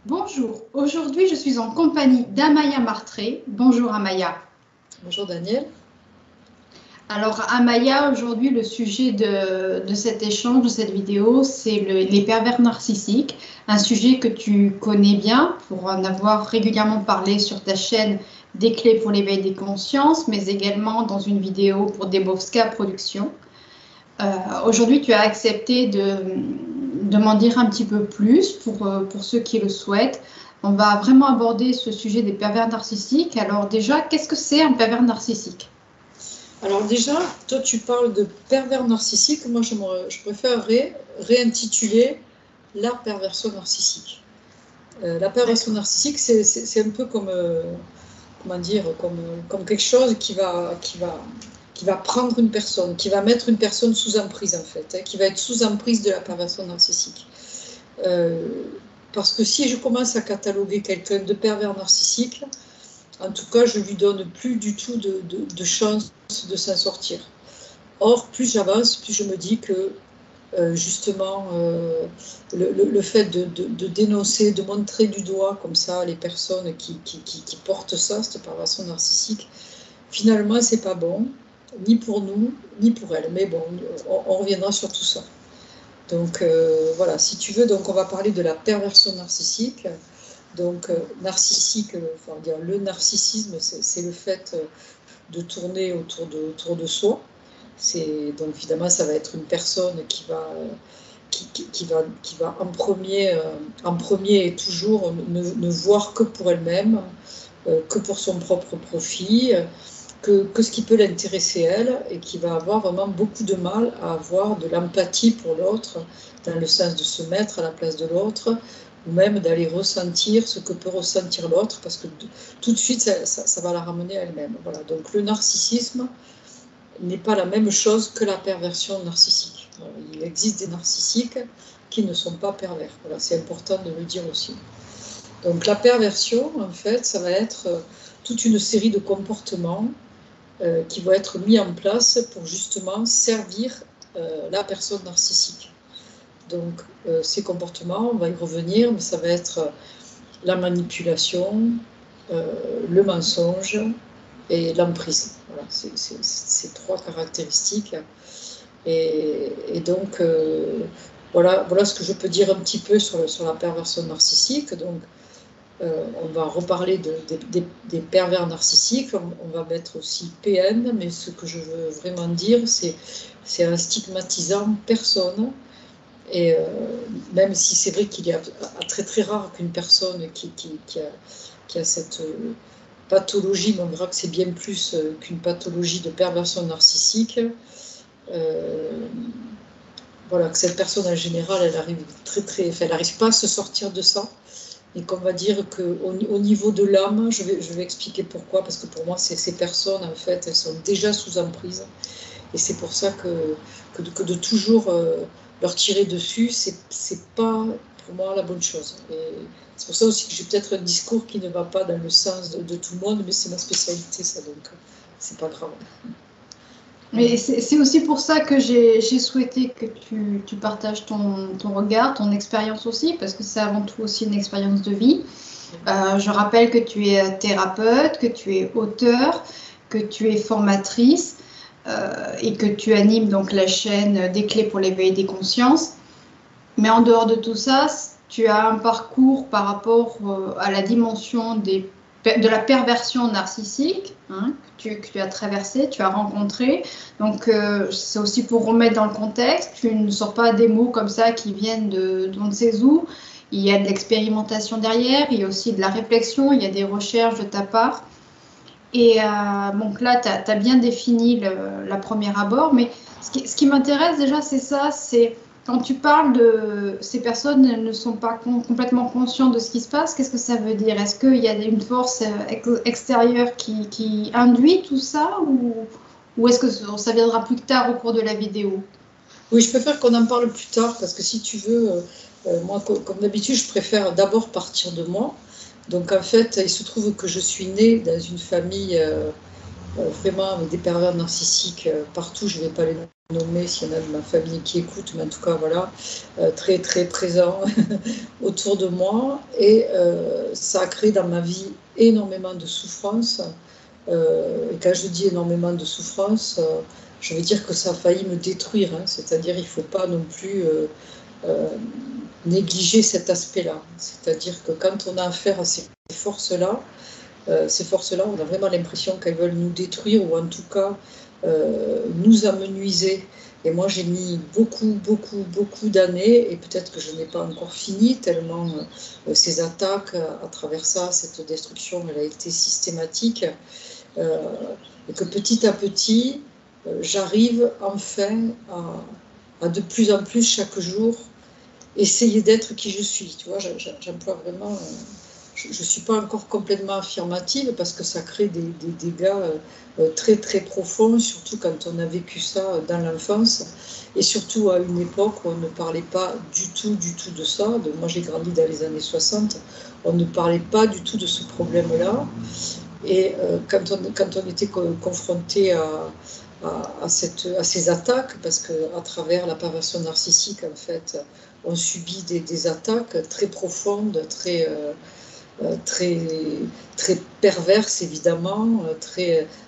Bonjour, aujourd'hui je suis en compagnie d'Amaya Martré. Bonjour Amaya. Bonjour Daniel. Alors Amaya, aujourd'hui le sujet de cet échange, de cette vidéo, c'est les pervers narcissiques, un sujet que tu connais bien pour en avoir régulièrement parlé sur ta chaîne Des clés pour l'éveil des consciences, mais également dans une vidéo pour Debowska Productions. Aujourd'hui tu as accepté de m'en dire un petit peu plus pour ceux qui le souhaitent. On va vraiment aborder ce sujet des pervers narcissiques. Alors déjà, qu'est-ce que c'est un pervers narcissique? Alors déjà, toi tu parles de pervers narcissique, moi je préférerais réintituler la perversion narcissique. La perversion narcissique, c'est un peu comme, comment dire, comme quelque chose qui va prendre une personne, qui va mettre une personne sous emprise en fait, hein, qui va être sous emprise de la perversion narcissique. Parce que si je commence à cataloguer quelqu'un de pervers narcissique, en tout cas, je lui donne plus du tout de chance de s'en sortir. Or, plus j'avance, plus je me dis que justement, le fait de dénoncer, de montrer du doigt comme ça les personnes qui portent ça, cette perversion narcissique, finalement, c'est pas bon, ni pour nous, ni pour elles. Mais bon, on reviendra sur tout ça. Donc voilà, si tu veux, donc on va parler de la perversion narcissique. Donc narcissique, enfin, dire, le narcissisme, c'est le fait de tourner autour de soi. Donc évidemment, ça va être une personne qui va en premier et toujours ne voir que pour elle-même, que pour son propre profit, que ce qui peut l'intéresser elle, et qui va avoir vraiment beaucoup de mal à avoir de l'empathie pour l'autre, dans le sens de se mettre à la place de l'autre, ou même d'aller ressentir ce que peut ressentir l'autre, parce que tout de suite, ça va la ramener à elle-même. Voilà. Donc le narcissisme n'est pas la même chose que la perversion narcissique. Voilà. Il existe des narcissiques qui ne sont pas pervers. Voilà. C'est important de le dire aussi. Donc la perversion, en fait, ça va être toute une série de comportements qui vont être mis en place pour justement servir la personne narcissique. Donc ces comportements, on va y revenir, mais ça va être la manipulation, le mensonge et l'emprise. Voilà, ces trois caractéristiques. Et donc voilà ce que je peux dire un petit peu sur la perversion narcissique. Donc on va reparler des pervers narcissiques, on va mettre aussi PN, mais ce que je veux vraiment dire, c'est en stigmatisant personne. Et même si c'est vrai qu'il est très très rare qu'une personne qui a cette pathologie, mais on verra que c'est bien plus qu'une pathologie de perversion narcissique, voilà, que cette personne en général, elle arrive elle n'arrive pas à se sortir de ça. Et qu'on va dire qu'au niveau de l'âme, je vais expliquer pourquoi, parce que pour moi, ces personnes, en fait, elles sont déjà sous emprise. Et c'est pour ça que de toujours leur tirer dessus, c'est pas pour moi la bonne chose. Et c'est pour ça aussi que j'ai peut-être un discours qui ne va pas dans le sens de tout le monde, mais c'est ma spécialité, ça, donc c'est pas grave. Mais c'est aussi pour ça que j'ai souhaité que tu partages ton regard, ton expérience aussi, parce que c'est avant tout aussi une expérience de vie. Je rappelle que tu es thérapeute, que tu es auteur, que tu es formatrice et que tu animes donc la chaîne Des clés pour l'éveil des consciences. Mais en dehors de tout ça, tu as un parcours par rapport à la dimension de la perversion narcissique, hein, que tu as traversé, tu as rencontré. Donc, c'est aussi pour remettre dans le contexte. Tu ne sors pas des mots comme ça qui viennent de on ne sait où. Il y a de l'expérimentation derrière, il y a aussi de la réflexion, il y a des recherches de ta part. Et donc là, tu as bien défini la première abord. Mais ce qui m'intéresse déjà, c'est ça, c'est quand tu parles de ces personnes ne sont pas complètement conscientes de ce qui se passe, qu'est-ce que ça veut dire? Est-ce qu'il y a une force extérieure qui induit tout ça ou est-ce que ça viendra plus tard au cours de la vidéo? Oui, je préfère qu'on en parle plus tard, parce que si tu veux, moi, comme d'habitude, je préfère d'abord partir de moi. Donc en fait, il se trouve que je suis née dans une famille vraiment avec des pervers narcissiques partout, je ne vais pas les nommer s'il y en a de ma famille qui écoute, mais en tout cas, voilà, très très présents autour de moi. Et ça a créé dans ma vie énormément de souffrance. Et quand je dis énormément de souffrance, je veux dire que ça a failli me détruire. Hein. C'est-à-dire il ne faut pas non plus négliger cet aspect-là. C'est-à-dire que quand on a affaire à ces forces-là, on a vraiment l'impression qu'elles veulent nous détruire ou en tout cas nous amenuiser. Et moi, j'ai mis beaucoup d'années, et peut-être que je n'ai pas encore fini, tellement ces attaques, à travers ça, cette destruction, elle a été systématique. Et que petit à petit, j'arrive enfin à de plus en plus chaque jour essayer d'être qui je suis. Tu vois, j'emploie vraiment. Je ne suis pas encore complètement affirmative parce que ça crée des dégâts très très profonds, surtout quand on a vécu ça dans l'enfance et surtout à une époque où on ne parlait pas du tout de ça. Moi j'ai grandi dans les années 60, on ne parlait pas du tout de ce problème-là. Et quand on était confronté à ces attaques, parce qu'à travers la perversion narcissique, en fait, on subit des attaques très profondes, très perverses, évidemment,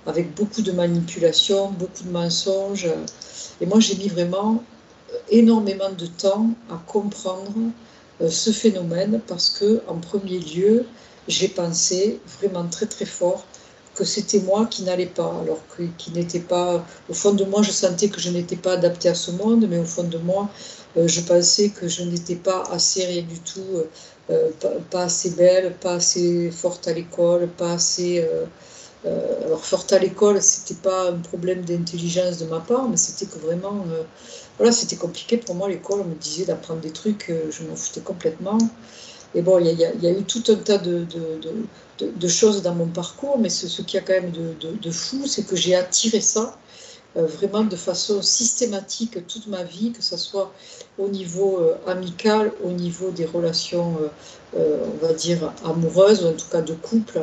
avec beaucoup de manipulations, beaucoup de mensonges. Et moi, j'ai mis vraiment énormément de temps à comprendre ce phénomène parce que, en premier lieu, j'ai pensé vraiment très très fort que c'était moi qui n'allais pas, alors qui n'était pas. Au fond de moi, je sentais que je n'étais pas adaptée à ce monde, mais au fond de moi, je pensais que je n'étais pas assez rien du tout, pas assez belle, pas assez forte à l'école, pas assez. Alors forte à l'école, c'était pas un problème d'intelligence de ma part, mais c'était que vraiment, voilà, c'était compliqué pour moi l'école. On me disait d'apprendre des trucs, je m'en foutais complètement. Et bon, il y a eu tout un tas de choses dans mon parcours, mais ce qu'il y a quand même de fou, c'est que j'ai attiré ça vraiment de façon systématique toute ma vie, que ce soit au niveau amical, au niveau des relations, on va dire, amoureuses, ou en tout cas de couple.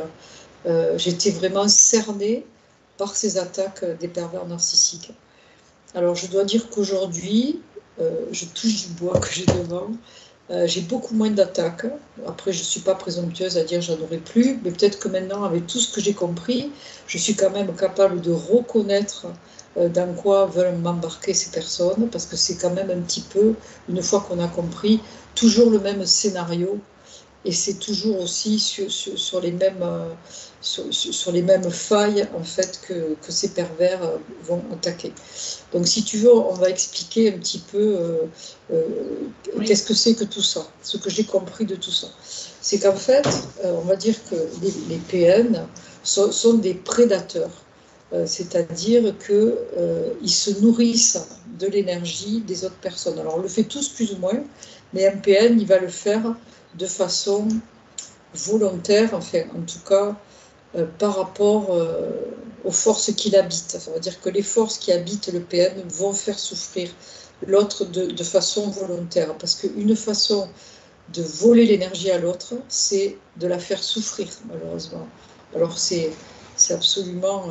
J'étais vraiment cernée par ces attaques des pervers narcissiques. Alors je dois dire qu'aujourd'hui, je touche du bois que j'ai devant, j'ai beaucoup moins d'attaques. Après, je ne suis pas présomptueuse à dire j'en aurai plus, mais peut-être que maintenant, avec tout ce que j'ai compris, je suis quand même capable de reconnaître dans quoi veulent m'embarquer ces personnes, parce que c'est quand même un petit peu, une fois qu'on a compris, toujours le même scénario. Et c'est toujours aussi sur les mêmes failles en fait que ces pervers vont attaquer. Donc si tu veux, on va expliquer un petit peu oui. Qu'est-ce que c'est que tout ça, ce que j'ai compris de tout ça. C'est qu'en fait, on va dire que les PN sont des prédateurs, c'est-à-dire qu'ils se nourrissent de l'énergie des autres personnes. Alors on le fait tous plus ou moins, mais un PN, il va le faire de façon volontaire, enfin, en tout cas, par rapport aux forces qu'il habite. Ça veut dire que les forces qui habitent le PN vont faire souffrir l'autre de façon volontaire. Parce qu'une façon de voler l'énergie à l'autre, c'est de la faire souffrir, malheureusement. Alors, c'est absolument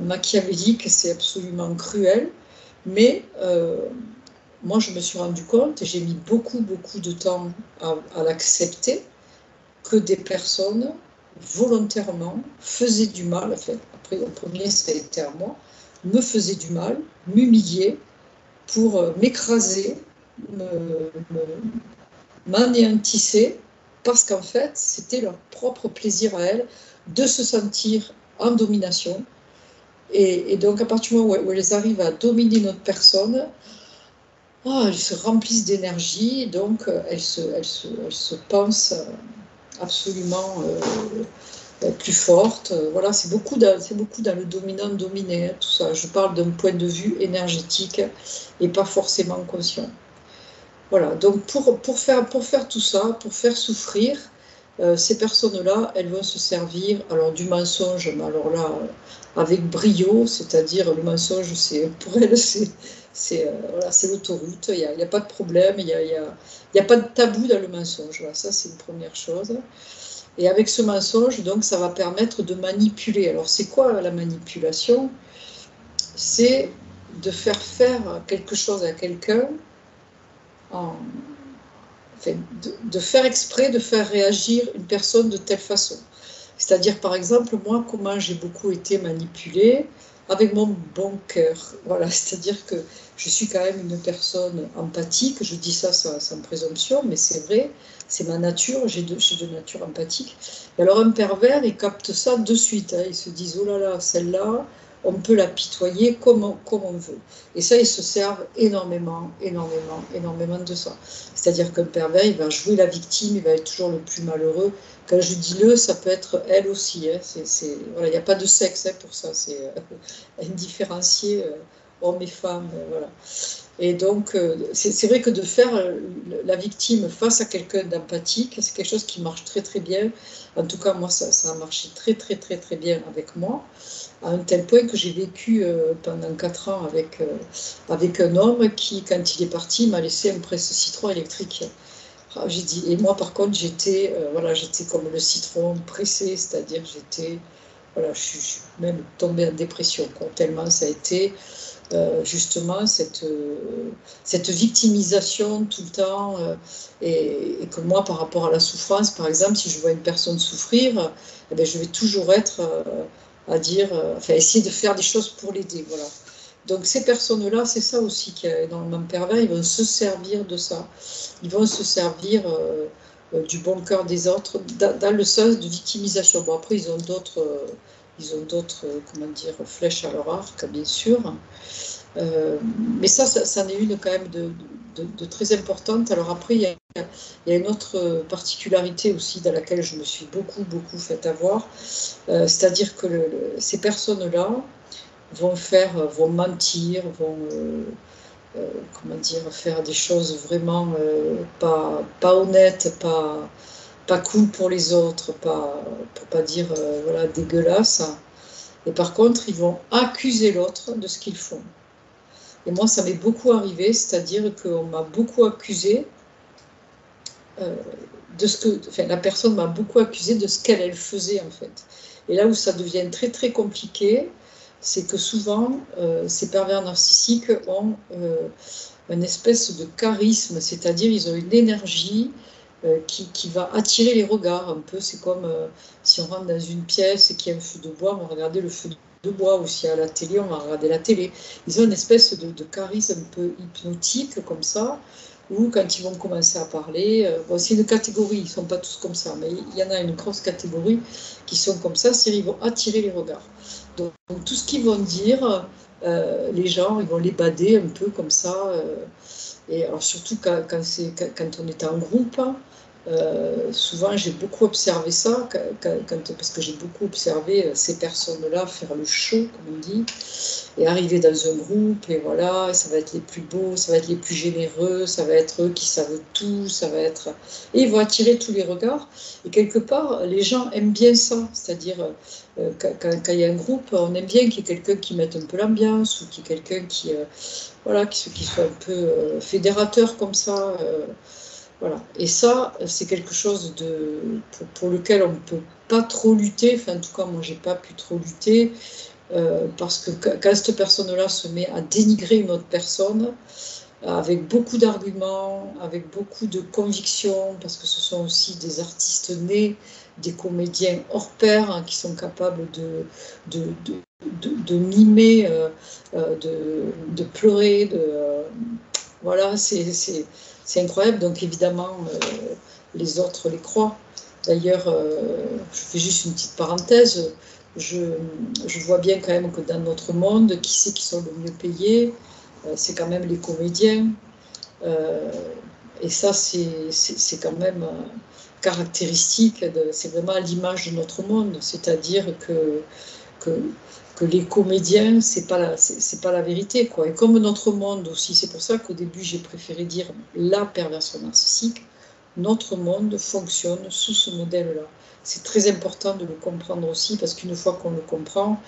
machiavélique, c'est absolument cruel, mais moi, je me suis rendu compte, et j'ai mis beaucoup de temps à l'accepter, que des personnes volontairement faisaient du mal. Enfin, après, au premier, ça a été à moi, me faisaient du mal, m'humiliaient pour m'écraser, m'anéantisser, parce qu'en fait, c'était leur propre plaisir à elles de se sentir en domination. Et donc, à partir du moment où elles arrivent à dominer notre personne, elles se remplissent d'énergie, donc elles se pensent absolument plus fortes. Voilà, c'est beaucoup dans le dominant-dominé, hein, tout ça. Je parle d'un point de vue énergétique et pas forcément conscient. Voilà, donc pour faire tout ça, pour faire souffrir, ces personnes-là, elles vont se servir alors du mensonge, mais alors là, avec brio, c'est-à-dire le mensonge, pour elles, c'est l'autoroute, il n'y a pas de problème, il n'y a pas de tabou dans le mensonge. Voilà, ça, c'est une première chose. Et avec ce mensonge, donc, ça va permettre de manipuler. Alors, c'est quoi la manipulation? C'est de faire quelque chose à quelqu'un, enfin, de faire exprès de faire réagir une personne de telle façon. C'est-à-dire, par exemple, moi, comment j'ai beaucoup été manipulée avec mon bon cœur. Voilà, c'est-à-dire que je suis quand même une personne empathique. Je dis ça sans présomption, mais c'est vrai, c'est ma nature, j'ai de nature empathique. Et alors, un pervers, il capte ça de suite. Hein. Ils se disent, oh là là, celle-là, on peut l'apitoyer comme on veut. Et ça, ils se servent énormément de ça. C'est-à-dire qu'un pervers, il va jouer la victime, il va être toujours le plus malheureux. Quand je dis le, ça peut être elle aussi. Hein. Voilà, il n'y a pas de sexe hein, pour ça. C'est indifférencié, hommes et femmes. Voilà. Et donc, c'est vrai que de faire la victime face à quelqu'un d'empathique, c'est quelque chose qui marche très très bien. En tout cas, moi, ça a marché très très très très bien avec moi, à un tel point que j'ai vécu pendant 4 ans avec un homme qui, quand il est parti, m'a laissé un presse-citron électrique. Ah, j'ai dit, et moi par contre j'étais j'étais comme le citron pressé, c'est-à-dire je suis même tombée en dépression, quoi, tellement ça a été justement cette victimisation tout le temps et que moi par rapport à la souffrance, par exemple, si je vois une personne souffrir, eh bien, je vais toujours être à dire, essayer de faire des choses pour l'aider, voilà. Donc ces personnes-là, c'est ça aussi qui est énormément pervers, ils vont se servir de ça. Ils vont se servir du bon cœur des autres dans le sens de victimisation. Bon, après, ils ont d'autres flèches à leur arc, bien sûr. Mais ça en est une quand même de très importante. Alors après, il y a une autre particularité aussi dans laquelle je me suis beaucoup fait avoir. C'est-à-dire que ces personnes-là vont mentir, vont faire des choses vraiment pas honnêtes, pas cool pour les autres, pour pas dire dégueulasse. Et par contre, ils vont accuser l'autre de ce qu'ils font. Et moi, ça m'est beaucoup arrivé, c'est-à-dire qu'on m'a beaucoup accusé la personne m'a beaucoup accusé de ce qu'elle faisait en fait. Et là où ça devient très très compliqué, c'est que souvent, ces pervers narcissiques ont une espèce de charisme, c'est-à-dire ils ont une énergie qui va attirer les regards un peu. C'est comme si on rentre dans une pièce et qu'il y a un feu de bois, on va regarder le feu de bois, ou si à la télé, on va regarder la télé. Ils ont une espèce de charisme un peu hypnotique comme ça, ou quand ils vont commencer à parler, c'est une catégorie, ils ne sont pas tous comme ça, mais il y en a une grosse catégorie qui sont comme ça, c'est qu'ils vont attirer les regards. Donc tout ce qu'ils vont dire, les gens, ils vont les bader un peu comme ça. Et alors surtout quand on est en groupe, souvent j'ai beaucoup observé ça, parce que j'ai beaucoup observé ces personnes-là faire le show, comme on dit, et arriver dans un groupe, et voilà, ça va être les plus beaux, ça va être les plus généreux, ça va être eux qui savent tout, et ils vont attirer tous les regards. Et quelque part, les gens aiment bien ça, c'est-à-dire quand il y a un groupe, on aime bien qu'il y ait quelqu'un qui mette un peu l'ambiance, ou qu'il y ait quelqu'un qui soit un peu fédérateur comme ça. Voilà. Et ça, c'est quelque chose pour lequel on ne peut pas trop lutter. Enfin, en tout cas, moi, j'ai pas pu trop lutter. Parce que quand cette personne-là se met à dénigrer une autre personne, avec beaucoup d'arguments, avec beaucoup de convictions, parce que ce sont aussi des artistes nés, des comédiens hors pair, hein, qui sont capables de mimer, de pleurer, voilà, c'est incroyable. Donc évidemment, les autres les croient. D'ailleurs, je fais juste une petite parenthèse, je vois bien quand même que dans notre monde, qui c'est qui sont le mieux payés? C'est quand même les comédiens. Et ça, c'est quand même caractéristique, c'est vraiment à l'image de notre monde. C'est-à-dire que les comédiens, c'est pas la vérité, quoi. Et comme notre monde aussi, c'est pour ça qu'au début, j'ai préféré dire la perversion narcissique, notre monde fonctionne sous ce modèle-là. C'est très important de le comprendre aussi, parce qu'une fois qu'on le comprend,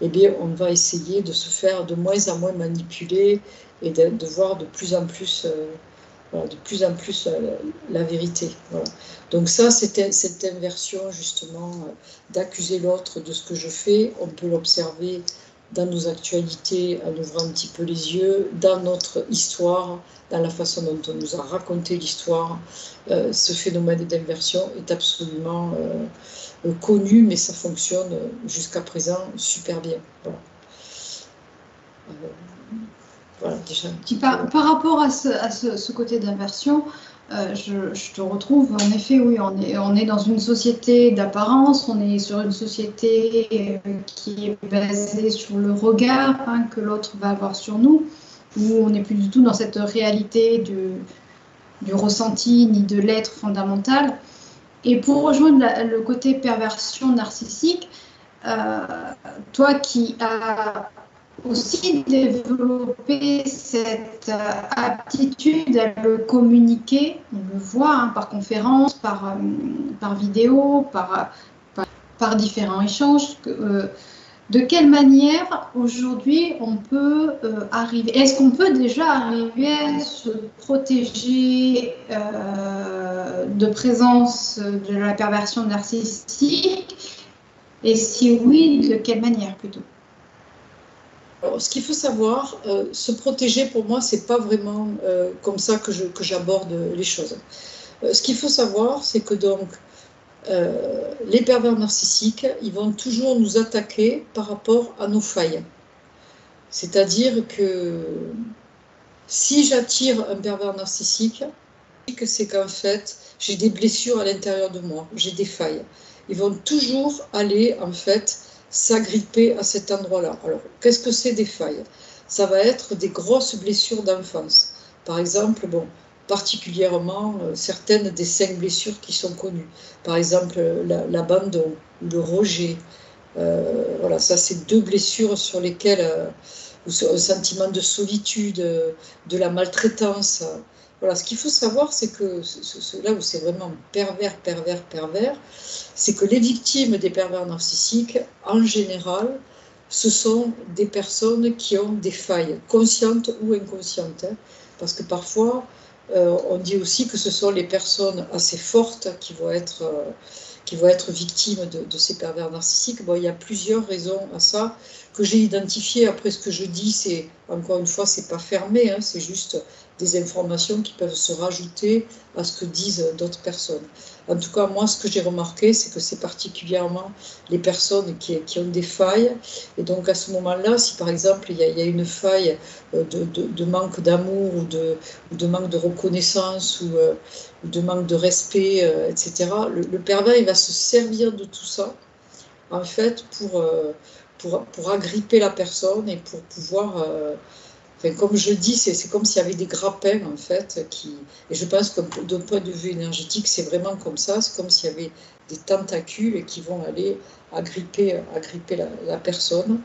eh bien, on va essayer de se faire de moins en moins manipuler et de voir de plus en plus voilà, de plus en plus la vérité. Voilà. Donc ça, cette inversion justement d'accuser l'autre de ce que je fais, on peut l'observer dans nos actualités, en ouvrant un petit peu les yeux, dans notre histoire, dans la façon dont on nous a raconté l'histoire. Ce phénomène d'inversion est absolument connu, mais ça fonctionne jusqu'à présent super bien. Voilà. Voilà, déjà. Par rapport à ce côté d'inversion, je te retrouve, en effet, oui, on est dans une société d'apparence, on est sur une société qui est basée sur le regard hein, que l'autre va avoir sur nous, où on n'est plus du tout dans cette réalité du ressenti ni de l'être fondamental. Et pour rejoindre le côté perversion narcissique, toi qui as aussi développer cette aptitude à le communiquer, on le voit hein, par conférence, par vidéo, par différents échanges. De quelle manière aujourd'hui on peut arriver, est-ce qu'on peut déjà arriver à se protéger de présence de la perversion narcissique, et si oui, de quelle manière plutôt? Alors, ce qu'il faut savoir, se protéger pour moi, c'est pas vraiment comme ça que j'aborde les choses. Ce qu'il faut savoir, c'est que donc les pervers narcissiques, ils vont toujours nous attaquer par rapport à nos failles. C'est-à-dire que si j'attire un pervers narcissique, c'est qu'en fait, j'ai des blessures à l'intérieur de moi, j'ai des failles. Ils vont toujours aller en fait s'agripper à cet endroit-là. Alors, qu'est-ce que c'est des failles? Ça va être des grosses blessures d'enfance. Par exemple, bon, particulièrement certaines des 5 blessures qui sont connues. Par exemple, l'abandon, le rejet. Voilà, ça c'est 2 blessures sur lesquelles, un sentiment de solitude, de la maltraitance. Voilà, ce qu'il faut savoir, c'est que là où c'est vraiment pervers, c'est que les victimes des pervers narcissiques, en général, ce sont des personnes qui ont des failles, conscientes ou inconscientes. Hein, parce que parfois, on dit aussi que ce sont les personnes assez fortes qui vont être victimes de ces pervers narcissiques. Bon, il y a plusieurs raisons à ça que j'ai identifiées. Après, ce que je dis, c'est, encore une fois, c'est pas fermé, hein, c'est juste des informations qui peuvent se rajouter à ce que disent d'autres personnes. En tout cas, moi, ce que j'ai remarqué, c'est que c'est particulièrement les personnes qui ont des failles. Et donc, à ce moment-là, si par exemple, il y a une faille de manque d'amour ou de manque de reconnaissance ou de manque de respect, etc., le pervers, il va se servir de tout ça, en fait, pour agripper la personne et pour pouvoir... Enfin, comme je dis, c'est comme s'il y avait des grappins, en fait, et je pense que d'un point de vue énergétique, c'est vraiment comme ça, c'est comme s'il y avait des tentacules qui vont aller agripper la personne.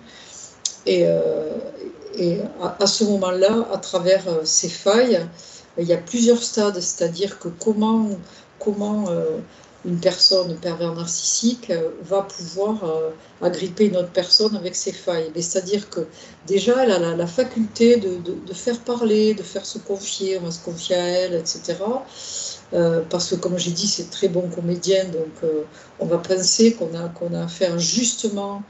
Et à ce moment-là, à travers ces failles, il y a plusieurs stades, c'est-à-dire que comment une personne pervers narcissique va pouvoir agripper une autre personne avec ses failles. C'est-à-dire que déjà, elle a la faculté de faire parler, de faire se confier, on va se confier à elle, etc. Parce que, comme j'ai dit, c'est très bon comédien, donc on va penser qu'on a affaire justement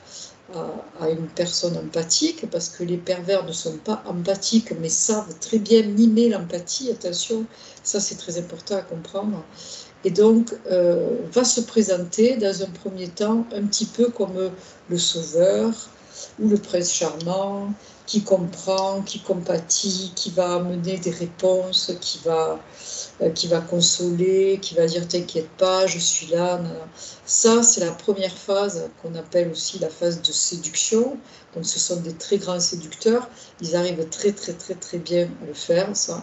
à une personne empathique, parce que les pervers ne sont pas empathiques, mais savent très bien mimer l'empathie. Attention, ça c'est très important à comprendre. Et donc, va se présenter dans un premier temps un petit peu comme le sauveur ou le prince charmant, qui comprend, qui compatit, qui va amener des réponses, qui va consoler, qui va dire « t'inquiète pas, je suis là ». Ça, c'est la première phase qu'on appelle aussi la phase de séduction. Donc, ce sont des très grands séducteurs. Ils arrivent très, très, très, très bien à le faire, ça.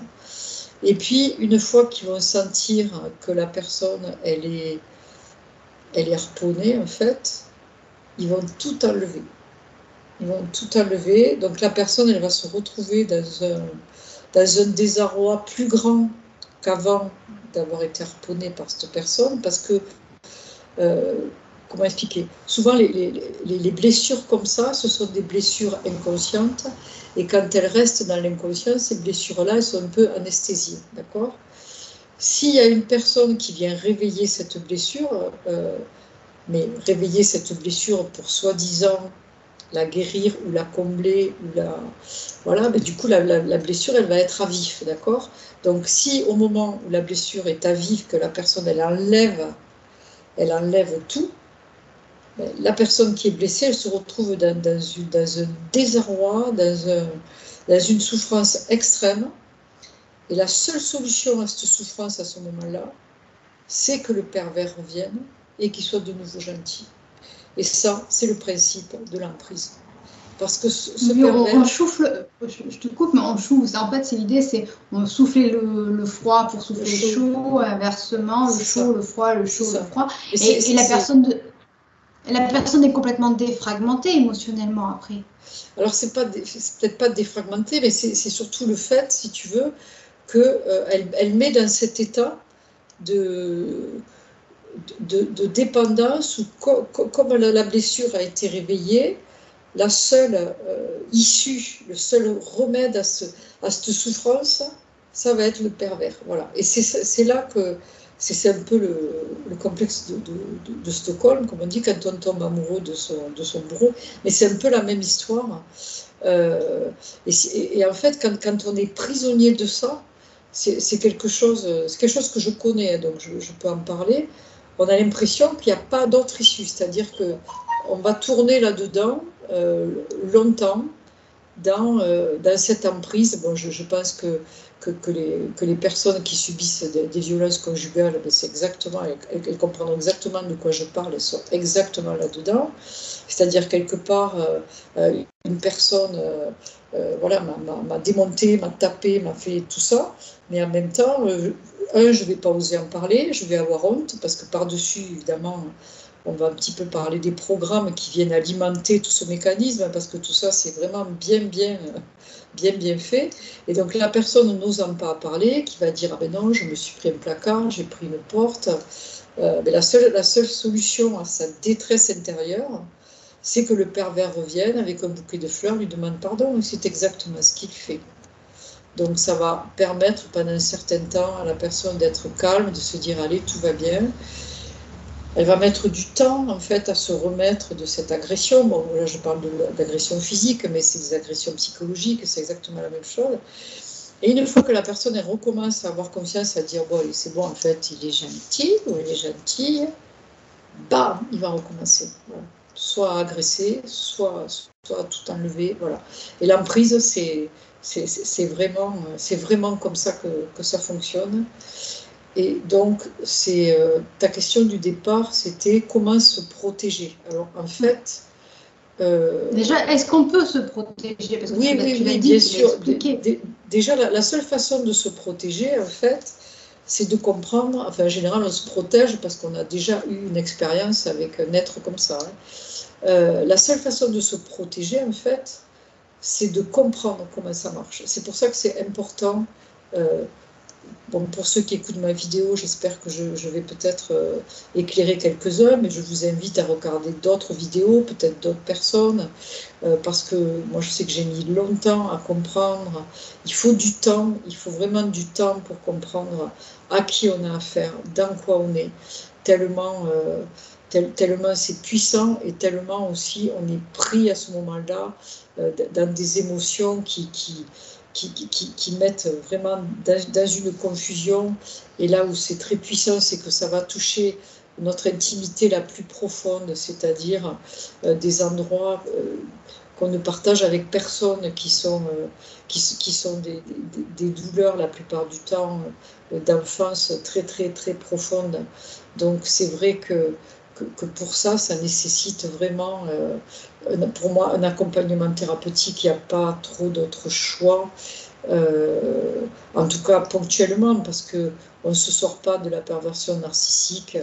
Et puis, une fois qu'ils vont sentir que la personne, elle est harponnée, en fait, ils vont tout enlever. Ils vont tout enlever. Donc, la personne, elle va se retrouver dans un désarroi plus grand qu'avant d'avoir été harponnée par cette personne, parce que comment expliquer? Souvent, les blessures comme ça, ce sont des blessures inconscientes. Et quand elles restent dans l'inconscient, ces blessures-là, elles sont un peu anesthésiées. D'accord? S'il y a une personne qui vient réveiller cette blessure, mais réveiller cette blessure pour soi-disant la guérir ou la combler, ou voilà, mais du coup, la blessure, elle va être à vif. D'accord? Donc, si au moment où la blessure est à vif, que la personne, elle enlève tout, la personne qui est blessée, elle se retrouve dans un désarroi, dans une souffrance extrême. Et la seule solution à cette souffrance à ce moment-là, c'est que le pervers revienne et qu'il soit de nouveau gentil. Et ça, c'est le principe de l'emprise. Parce que ce pervers... On souffle, je te coupe, mais on souffle. En fait, c'est l'idée, c'est on souffler le froid pour souffler le chaud, inversement, le chaud, le froid, le chaud, le froid. Et la personne est complètement défragmentée émotionnellement après. Alors, c'est peut-être pas défragmenté, mais c'est surtout le fait, si tu veux, qu'elle met dans cet état de dépendance où, comme la blessure a été réveillée, la seule issue, le seul remède à cette souffrance, ça va être le pervers. Voilà. Et c'est là que c'est un peu le complexe de Stockholm, comme on dit, quand on tombe amoureux de son bourreau. Mais c'est un peu la même histoire. Et en fait, quand on est prisonnier de ça, c'est quelque chose que je connais, donc je peux en parler. On a l'impression qu'il n'y a pas d'autre issue, c'est-à-dire qu'on va tourner là-dedans longtemps dans cette emprise. Bon, je pense que les personnes qui subissent des violences conjugales, c'est exactement, elles comprennent exactement de quoi je parle, elles sont exactement là-dedans. C'est-à-dire quelque part, une personne voilà, m'a démonté, m'a tapé, m'a fait tout ça, mais en même temps, je ne vais pas oser en parler, je vais avoir honte, parce que par-dessus, évidemment, on va un petit peu parler des programmes qui viennent alimenter tout ce mécanisme, parce que tout ça, c'est vraiment bien fait. Et donc, la personne n'osant pas parler, qui va dire « Ah ben non, je me suis pris un placard, j'ai pris une porte mais la seule solution à sa détresse intérieure, c'est que le pervers revienne avec un bouquet de fleurs, lui demande pardon, et c'est exactement ce qu'il fait. Donc ça va permettre pendant un certain temps à la personne d'être calme, de se dire « Allez, tout va bien ». Elle va mettre du temps, en fait, à se remettre de cette agression. Bon, là, je parle d'agression physique, mais c'est des agressions psychologiques, c'est exactement la même chose. Et une fois que la personne elle recommence à avoir confiance, à dire « Bon, c'est bon, en fait, il est gentil ou elle est gentille », bam, il va recommencer. Voilà. Soit agresser, soit tout enlever, voilà. Et l'emprise, c'est vraiment comme ça que ça fonctionne. Et donc, ta question du départ, c'était comment se protéger. Alors, en fait... Déjà, est-ce qu'on peut se protéger? Parce que oui, tu l'as dit, bien sûr. Déjà, la seule façon de se protéger, en fait, c'est de comprendre... Enfin, en général, on se protège parce qu'on a déjà eu une expérience avec un être comme ça. La seule façon de se protéger, en fait, c'est de comprendre comment ça marche. C'est pour ça que c'est important... Bon, pour ceux qui écoutent ma vidéo, j'espère que je vais peut-être éclairer quelques-uns, mais je vous invite à regarder d'autres vidéos, peut-être d'autres personnes, parce que moi je sais que j'ai mis longtemps à comprendre. Il faut du temps, il faut vraiment du temps pour comprendre à qui on a affaire, dans quoi on est, tellement c'est puissant et tellement aussi on est pris à ce moment-là dans des émotions qui mettent vraiment dans une confusion. Et là où c'est très puissant, c'est que ça va toucher notre intimité la plus profonde, c'est-à-dire des endroits qu'on ne partage avec personne, qui sont des douleurs la plupart du temps d'enfance très très très profondes. Donc c'est vrai que pour ça nécessite vraiment, pour moi, un accompagnement thérapeutique. Il n'y a pas trop d'autres choix, en tout cas ponctuellement, parce qu'on ne se sort pas de la perversion narcissique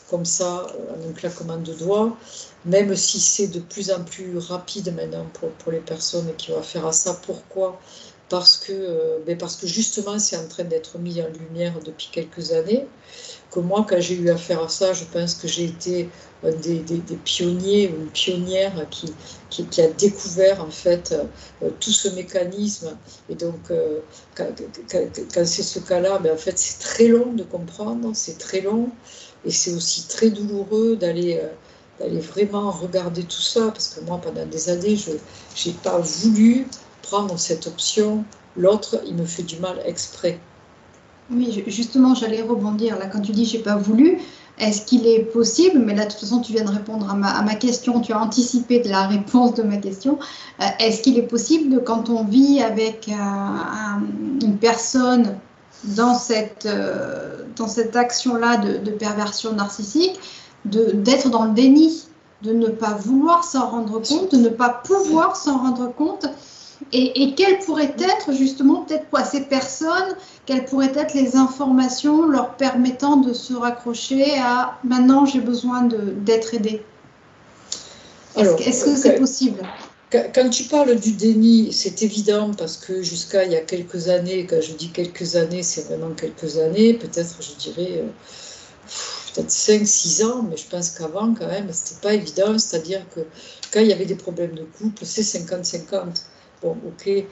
comme ça, en un claquement de doigts, même si c'est de plus en plus rapide maintenant pour les personnes qui ont affaire à ça. Pourquoi ? parce que justement, c'est en train d'être mis en lumière depuis quelques années, que moi, quand j'ai eu affaire à ça, je pense que j'ai été un des pionniers ou une pionnière qui a découvert en fait tout ce mécanisme. Et donc, quand c'est ce cas-là, en fait, c'est très long de comprendre, c'est très long, et c'est aussi très douloureux d'aller vraiment regarder tout ça, parce que moi, pendant des années, je n'ai pas voulu prendre cette option. L'autre, il me fait du mal exprès. Oui, justement, j'allais rebondir là quand tu dis j'ai pas voulu. Est-ce qu'il est possible, mais là de toute façon tu viens de répondre à ma question, tu as anticipé de la réponse de ma question, est-ce qu'il est possible quand on vit avec une personne dans cette action-là de perversion narcissique, d'être dans le déni, de ne pas vouloir s'en rendre compte, de ne pas pouvoir s'en rendre compte, et quelles pourraient être justement peut-être pour ces personnes, quelles pourraient être les informations leur permettant de se raccrocher à maintenant j'ai besoin d'être aidé. Est-ce que c'est possible? Quand tu parles du déni, c'est évident parce que jusqu'à il y a quelques années, quand je dis quelques années, c'est vraiment quelques années, peut-être je dirais peut-être 5-6 ans, mais je pense qu'avant quand même, c'était pas évident, c'est-à-dire que quand il y avait des problèmes de couple, c'est 50-50. Bon, ok,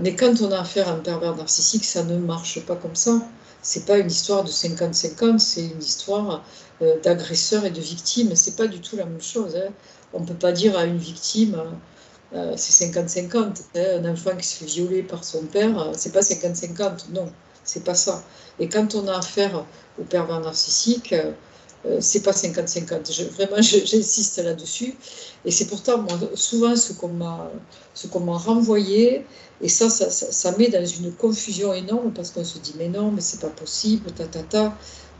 mais quand on a affaire à un pervers narcissique, ça ne marche pas comme ça. C'est pas une histoire de 50-50, c'est une histoire d'agresseur et de victime. C'est pas du tout la même chose. Hein. On ne peut pas dire à une victime, c'est 50-50. Hein. Un enfant qui se fait violer par son père, c'est pas 50-50. Non, c'est pas ça. Et quand on a affaire au pervers narcissique, c'est pas 50-50. Vraiment, j'insiste là-dessus. Et c'est pourtant, moi, souvent, ce qu'on m'a renvoyé, et ça met dans une confusion énorme, parce qu'on se dit, mais non, mais c'est pas possible,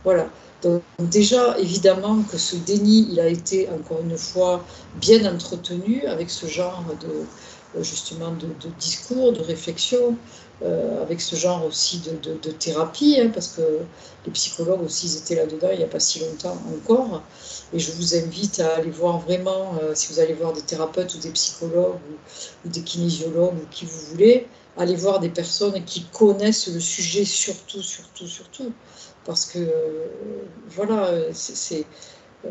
Voilà. Donc, déjà, évidemment, que ce déni, il a été, encore une fois, bien entretenu avec ce genre justement, de discours, de réflexion, avec ce genre aussi de thérapie, hein, parce que les psychologues aussi, ils étaient là-dedans il n'y a pas si longtemps encore. Et je vous invite à aller voir vraiment, si vous allez voir des thérapeutes ou des psychologues ou des kinésiologues ou qui vous voulez, allez voir des personnes qui connaissent le sujet surtout. Parce que, voilà,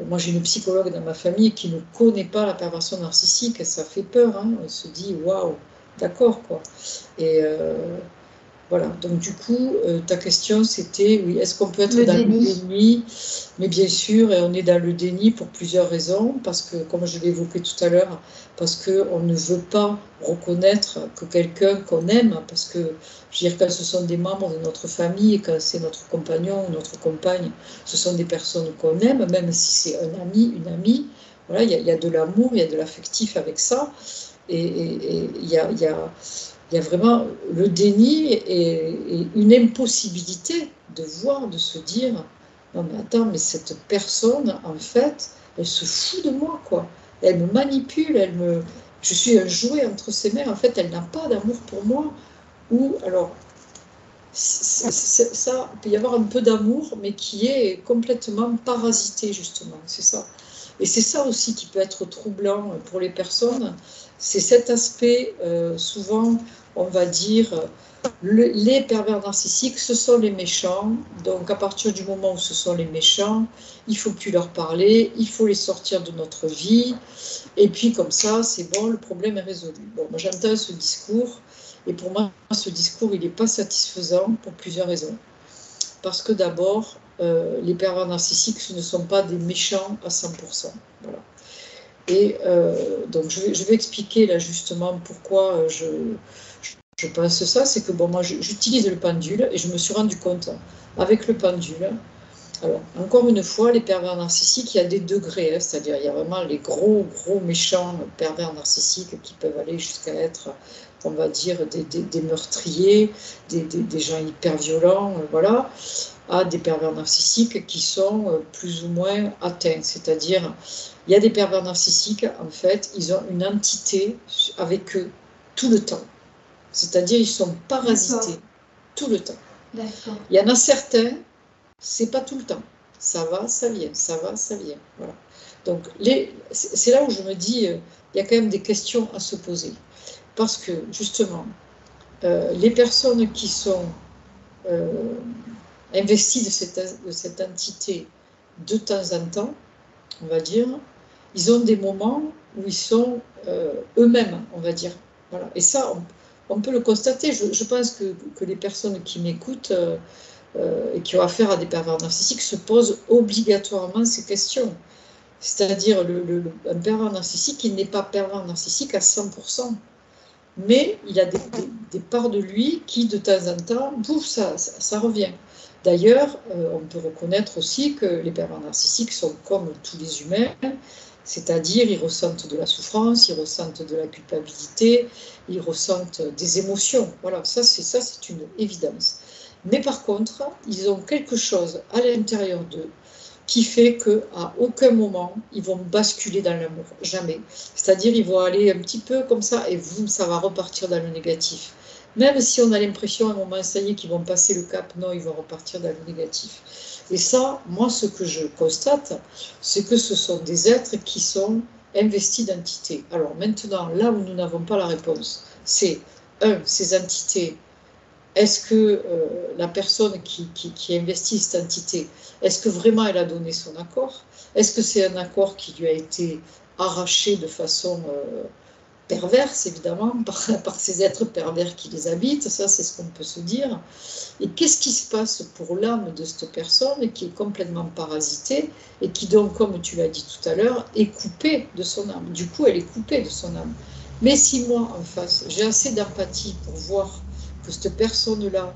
moi j'ai une psychologue dans ma famille qui ne connaît pas la perversion narcissique, et ça fait peur, hein. On se dit, waouh, d'accord, quoi. Et voilà, donc du coup, ta question c'était, oui, est-ce qu'on peut être dans le déni? Mais bien sûr, et on est dans le déni pour plusieurs raisons, parce que, comme je l'ai évoqué tout à l'heure, parce qu'on ne veut pas reconnaître que quelqu'un qu'on aime, parce que, je veux dire, quand ce sont des membres de notre famille, quand c'est notre compagnon ou notre compagne, ce sont des personnes qu'on aime, même si c'est un ami, une amie, voilà, il y a de l'amour, il y a de l'affectif avec ça, et il y a vraiment le déni et une impossibilité de voir, de se dire, non mais attends, mais cette personne, en fait, elle se fout de moi, quoi. Elle me manipule, je suis un jouet entre ses mains, en fait, elle n'a pas d'amour pour moi. Ou alors, ça, il peut y avoir un peu d'amour, mais qui est complètement parasité, justement, c'est ça. Et c'est ça aussi qui peut être troublant pour les personnes, c'est cet aspect, souvent, on va dire, les pervers narcissiques, ce sont les méchants, donc à partir du moment où ce sont les méchants, il ne faut plus leur parler, il faut les sortir de notre vie, et puis comme ça, c'est bon, le problème est résolu. Bon, moi j'entends ce discours, et pour moi, ce discours, il n'est pas satisfaisant pour plusieurs raisons. Parce que d'abord, les pervers narcissiques, ce ne sont pas des méchants à 100%. Voilà. Et donc, je vais expliquer là justement pourquoi je pense ça. C'est que bon, moi, j'utilise le pendule et je me suis rendu compte avec le pendule. Alors, encore une fois, les pervers narcissiques, il y a des degrés, hein, c'est-à-dire il y a vraiment les gros méchants pervers narcissiques qui peuvent aller jusqu'à être, on va dire, des meurtriers, des gens hyper violents, voilà, à des pervers narcissiques qui sont plus ou moins atteints. C'est-à-dire, il y a des pervers narcissiques, en fait, ils ont une entité avec eux tout le temps. C'est-à-dire, ils sont parasités tout le temps. Il y en a certains, c'est pas tout le temps. Ça va, ça vient, ça va, ça vient. Voilà. Donc, c'est là où je me dis, il y a quand même des questions à se poser. Parce que, justement, les personnes qui sont investies de cette entité de temps en temps, on va dire, ils ont des moments où ils sont eux-mêmes, on va dire. Voilà. Et ça, on peut le constater. Je pense que les personnes qui m'écoutent et qui ont affaire à des pervers narcissiques se posent obligatoirement ces questions. C'est-à-dire, un pervers narcissique, il n'est pas pervers narcissique à 100%. Mais il a des parts de lui qui, de temps en temps, pouf, ça revient. D'ailleurs, on peut reconnaître aussi que les pervers narcissiques sont comme tous les humains, c'est-à-dire ils ressentent de la souffrance, ils ressentent de la culpabilité, ils ressentent des émotions. Voilà, ça c'est une évidence. Mais par contre, ils ont quelque chose à l'intérieur d'eux qui fait qu'à aucun moment, ils vont basculer dans l'amour, jamais. C'est-à-dire, ils vont aller un petit peu comme ça, et ça va repartir dans le négatif. Même si on a l'impression à un moment, ça y est, qu'ils vont passer le cap, non, ils vont repartir dans le négatif. Et ça, moi, ce que je constate, c'est que ce sont des êtres qui sont investis d'entités. Alors maintenant, là où nous n'avons pas la réponse, c'est, ces entités, est-ce que la personne qui investit cette entité, est-ce que vraiment elle a donné son accord? Est-ce que c'est un accord qui lui a été arraché de façon perverse, évidemment, par ces êtres pervers qui les habitent? Ça, c'est ce qu'on peut se dire. Et qu'est-ce qui se passe pour l'âme de cette personne qui est complètement parasitée et qui donc, comme tu l'as dit tout à l'heure, est coupée de son âme? Du coup, elle est coupée de son âme. Mais si moi, en face, j'ai assez d'empathie pour voir que cette personne-là,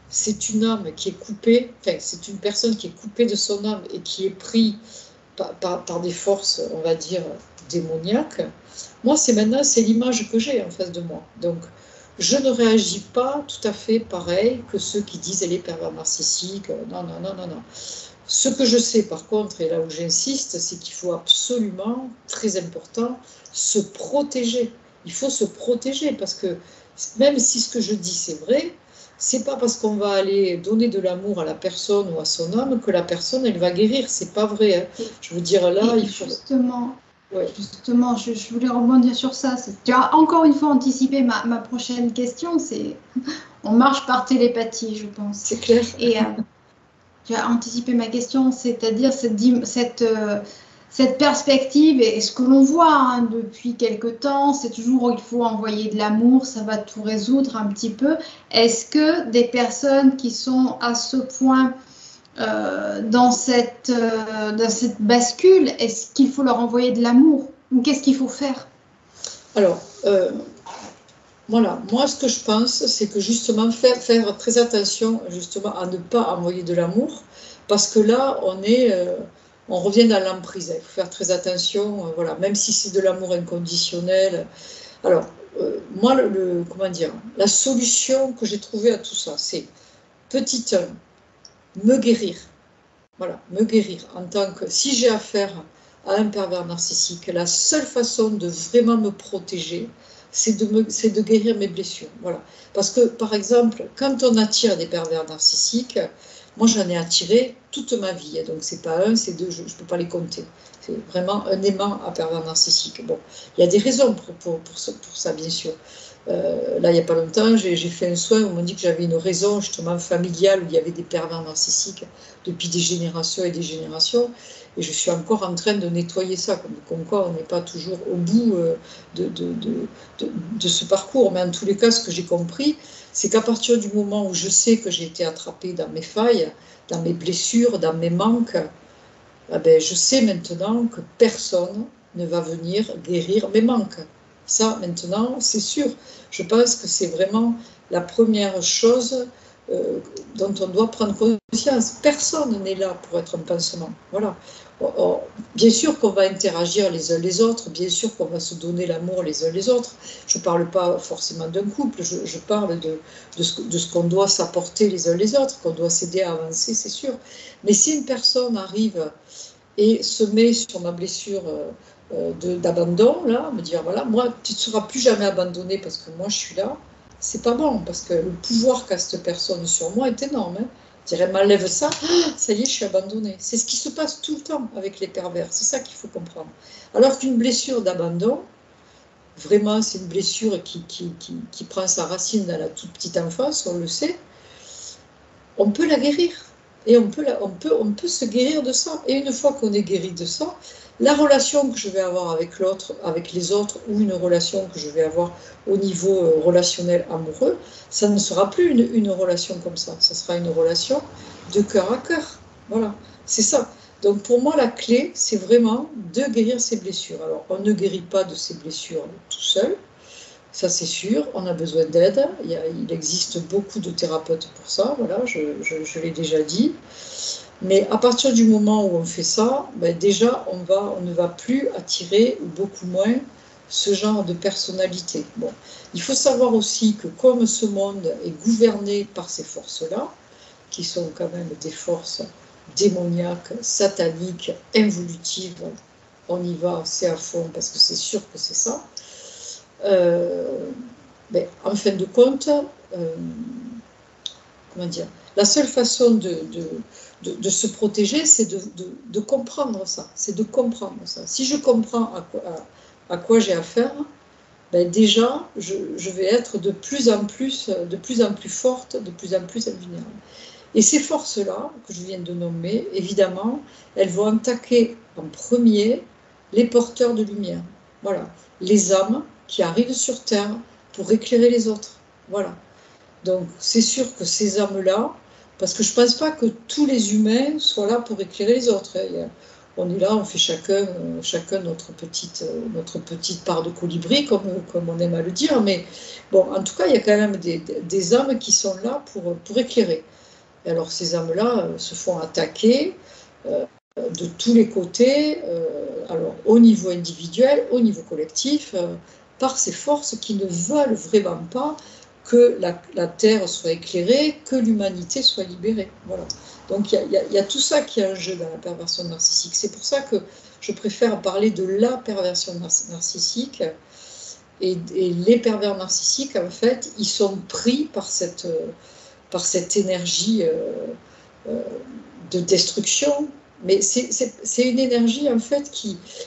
c'est une âme qui est coupée, enfin, c'est une personne qui est coupée de son âme et qui est prise par des forces, on va dire, démoniaques, moi, c'est l'image que j'ai en face de moi. Donc, je ne réagis pas tout à fait pareil que ceux qui disent les pervers narcissiques. Non, non, non, non, non. Ce que je sais, par contre, et là où j'insiste, c'est qu'il faut absolument, très important, se protéger. Il faut se protéger parce que même si ce que je dis c'est vrai, c'est pas parce qu'on va aller donner de l'amour à la personne ou à son âme que la personne elle va guérir. C'est pas vrai. Hein. Je veux dire là, il faut. Justement, je voulais rebondir sur ça. Tu as encore une fois anticipé ma prochaine question. C'est on marche par télépathie, je pense. C'est clair. Et tu as anticipé ma question, c'est-à-dire cette perspective et ce que l'on voit depuis quelque temps, c'est toujours il faut envoyer de l'amour, ça va tout résoudre un petit peu. Est-ce que des personnes qui sont à ce point dans cette bascule, est-ce qu'il faut leur envoyer de l'amour ou qu'est-ce qu'il faut faire? Alors, voilà, moi ce que je pense, c'est que justement faire très attention justement à ne pas envoyer de l'amour, parce que là on revient dans l'emprise. Il faut faire très attention, voilà, même si c'est de l'amour inconditionnel. Alors, moi, comment dire, la solution que j'ai trouvée à tout ça, c'est petit 1, me guérir. Voilà, me guérir en tant que, si j'ai affaire à un pervers narcissique, la seule façon de vraiment me protéger, c'est de guérir mes blessures. Voilà. Parce que, par exemple, quand on attire des pervers narcissiques, moi j'en ai attiré toute ma vie, donc c'est pas un, c'est deux, je ne peux pas les compter. C'est vraiment un aimant à pervers narcissique. Bon, il y a des raisons pour ça, bien sûr. Là, il n'y a pas longtemps, j'ai fait un soin où on m'a dit que j'avais une raison justement familiale où il y avait des pervers narcissiques depuis des générations et des générations. Et je suis encore en train de nettoyer ça, comme quoi on n'est pas toujours au bout de ce parcours. Mais en tous les cas, ce que j'ai compris, c'est qu'à partir du moment où je sais que j'ai été attrapée dans mes failles, dans mes blessures, dans mes manques, eh ben, je sais maintenant que personne ne va venir guérir mes manques. Ça, maintenant, c'est sûr. Je pense que c'est vraiment la première chose dont on doit prendre conscience. Personne n'est là pour être un pansement. Voilà. Bien sûr qu'on va interagir les uns les autres, bien sûr qu'on va se donner l'amour les uns les autres. Je ne parle pas forcément d'un couple, je parle de ce qu'on doit s'apporter les uns les autres, qu'on doit s'aider à avancer, c'est sûr. Mais si une personne arrive et se met sur ma blessure d'abandon, là, me dire voilà, moi tu ne seras plus jamais abandonné parce que moi je suis là, c'est pas bon, parce que le pouvoir qu'a cette personne sur moi est énorme. Hein. Je dirais, m'enlève ça, ça y est, je suis abandonnée. C'est ce qui se passe tout le temps avec les pervers, c'est ça qu'il faut comprendre. Alors qu'une blessure d'abandon, vraiment c'est une blessure qui prend sa racine dans la toute petite enfance, on le sait, on peut la guérir. Et on peut se guérir de ça. Et une fois qu'on est guéri de ça, la relation que je vais avoir avec l'autre, avec les autres, ou une relation que je vais avoir au niveau relationnel amoureux, ça ne sera plus une relation comme ça. Ça sera une relation de cœur à cœur. Voilà, c'est ça. Donc pour moi, la clé, c'est vraiment de guérir ces blessures. Alors, on ne guérit pas de ces blessures tout seul. Ça, c'est sûr, on a besoin d'aide. Il existe beaucoup de thérapeutes pour ça, voilà, je l'ai déjà dit. Mais à partir du moment où on fait ça, ben déjà, on ne va plus attirer, ou beaucoup moins, ce genre de personnalité. Bon. Il faut savoir aussi que comme ce monde est gouverné par ces forces-là, qui sont quand même des forces démoniaques, sataniques, involutives, on y va, c'est à fond, parce que c'est sûr que c'est ça. Mais en fin de compte, comment dire, la seule façon de se protéger, c'est de comprendre ça. C'est de comprendre ça. Si je comprends à quoi j'ai affaire, ben déjà, je vais être de plus en plus forte, de plus en plus invulnérable. Et ces forces-là, que je viens de nommer, évidemment, elles vont attaquer en premier les porteurs de lumière. Voilà, les âmes qui arrivent sur Terre pour éclairer les autres. Voilà. Donc, c'est sûr que ces âmes-là, parce que je ne pense pas que tous les humains soient là pour éclairer les autres. On est là, on fait chacun notre petite part de colibri, comme on aime à le dire. Mais bon, en tout cas, il y a quand même des âmes qui sont là pour éclairer. Et alors, ces âmes-là se font attaquer de tous les côtés, alors au niveau individuel, au niveau collectif, par ces forces qui ne veulent vraiment pas que la Terre soit éclairée, que l'humanité soit libérée. Voilà. Donc il y a tout ça qui est en jeu dans la perversion narcissique. C'est pour ça que je préfère parler de la perversion narcissique. Et les pervers narcissiques, en fait, ils sont pris par cette énergie de destruction. Mais c'est une énergie, en fait,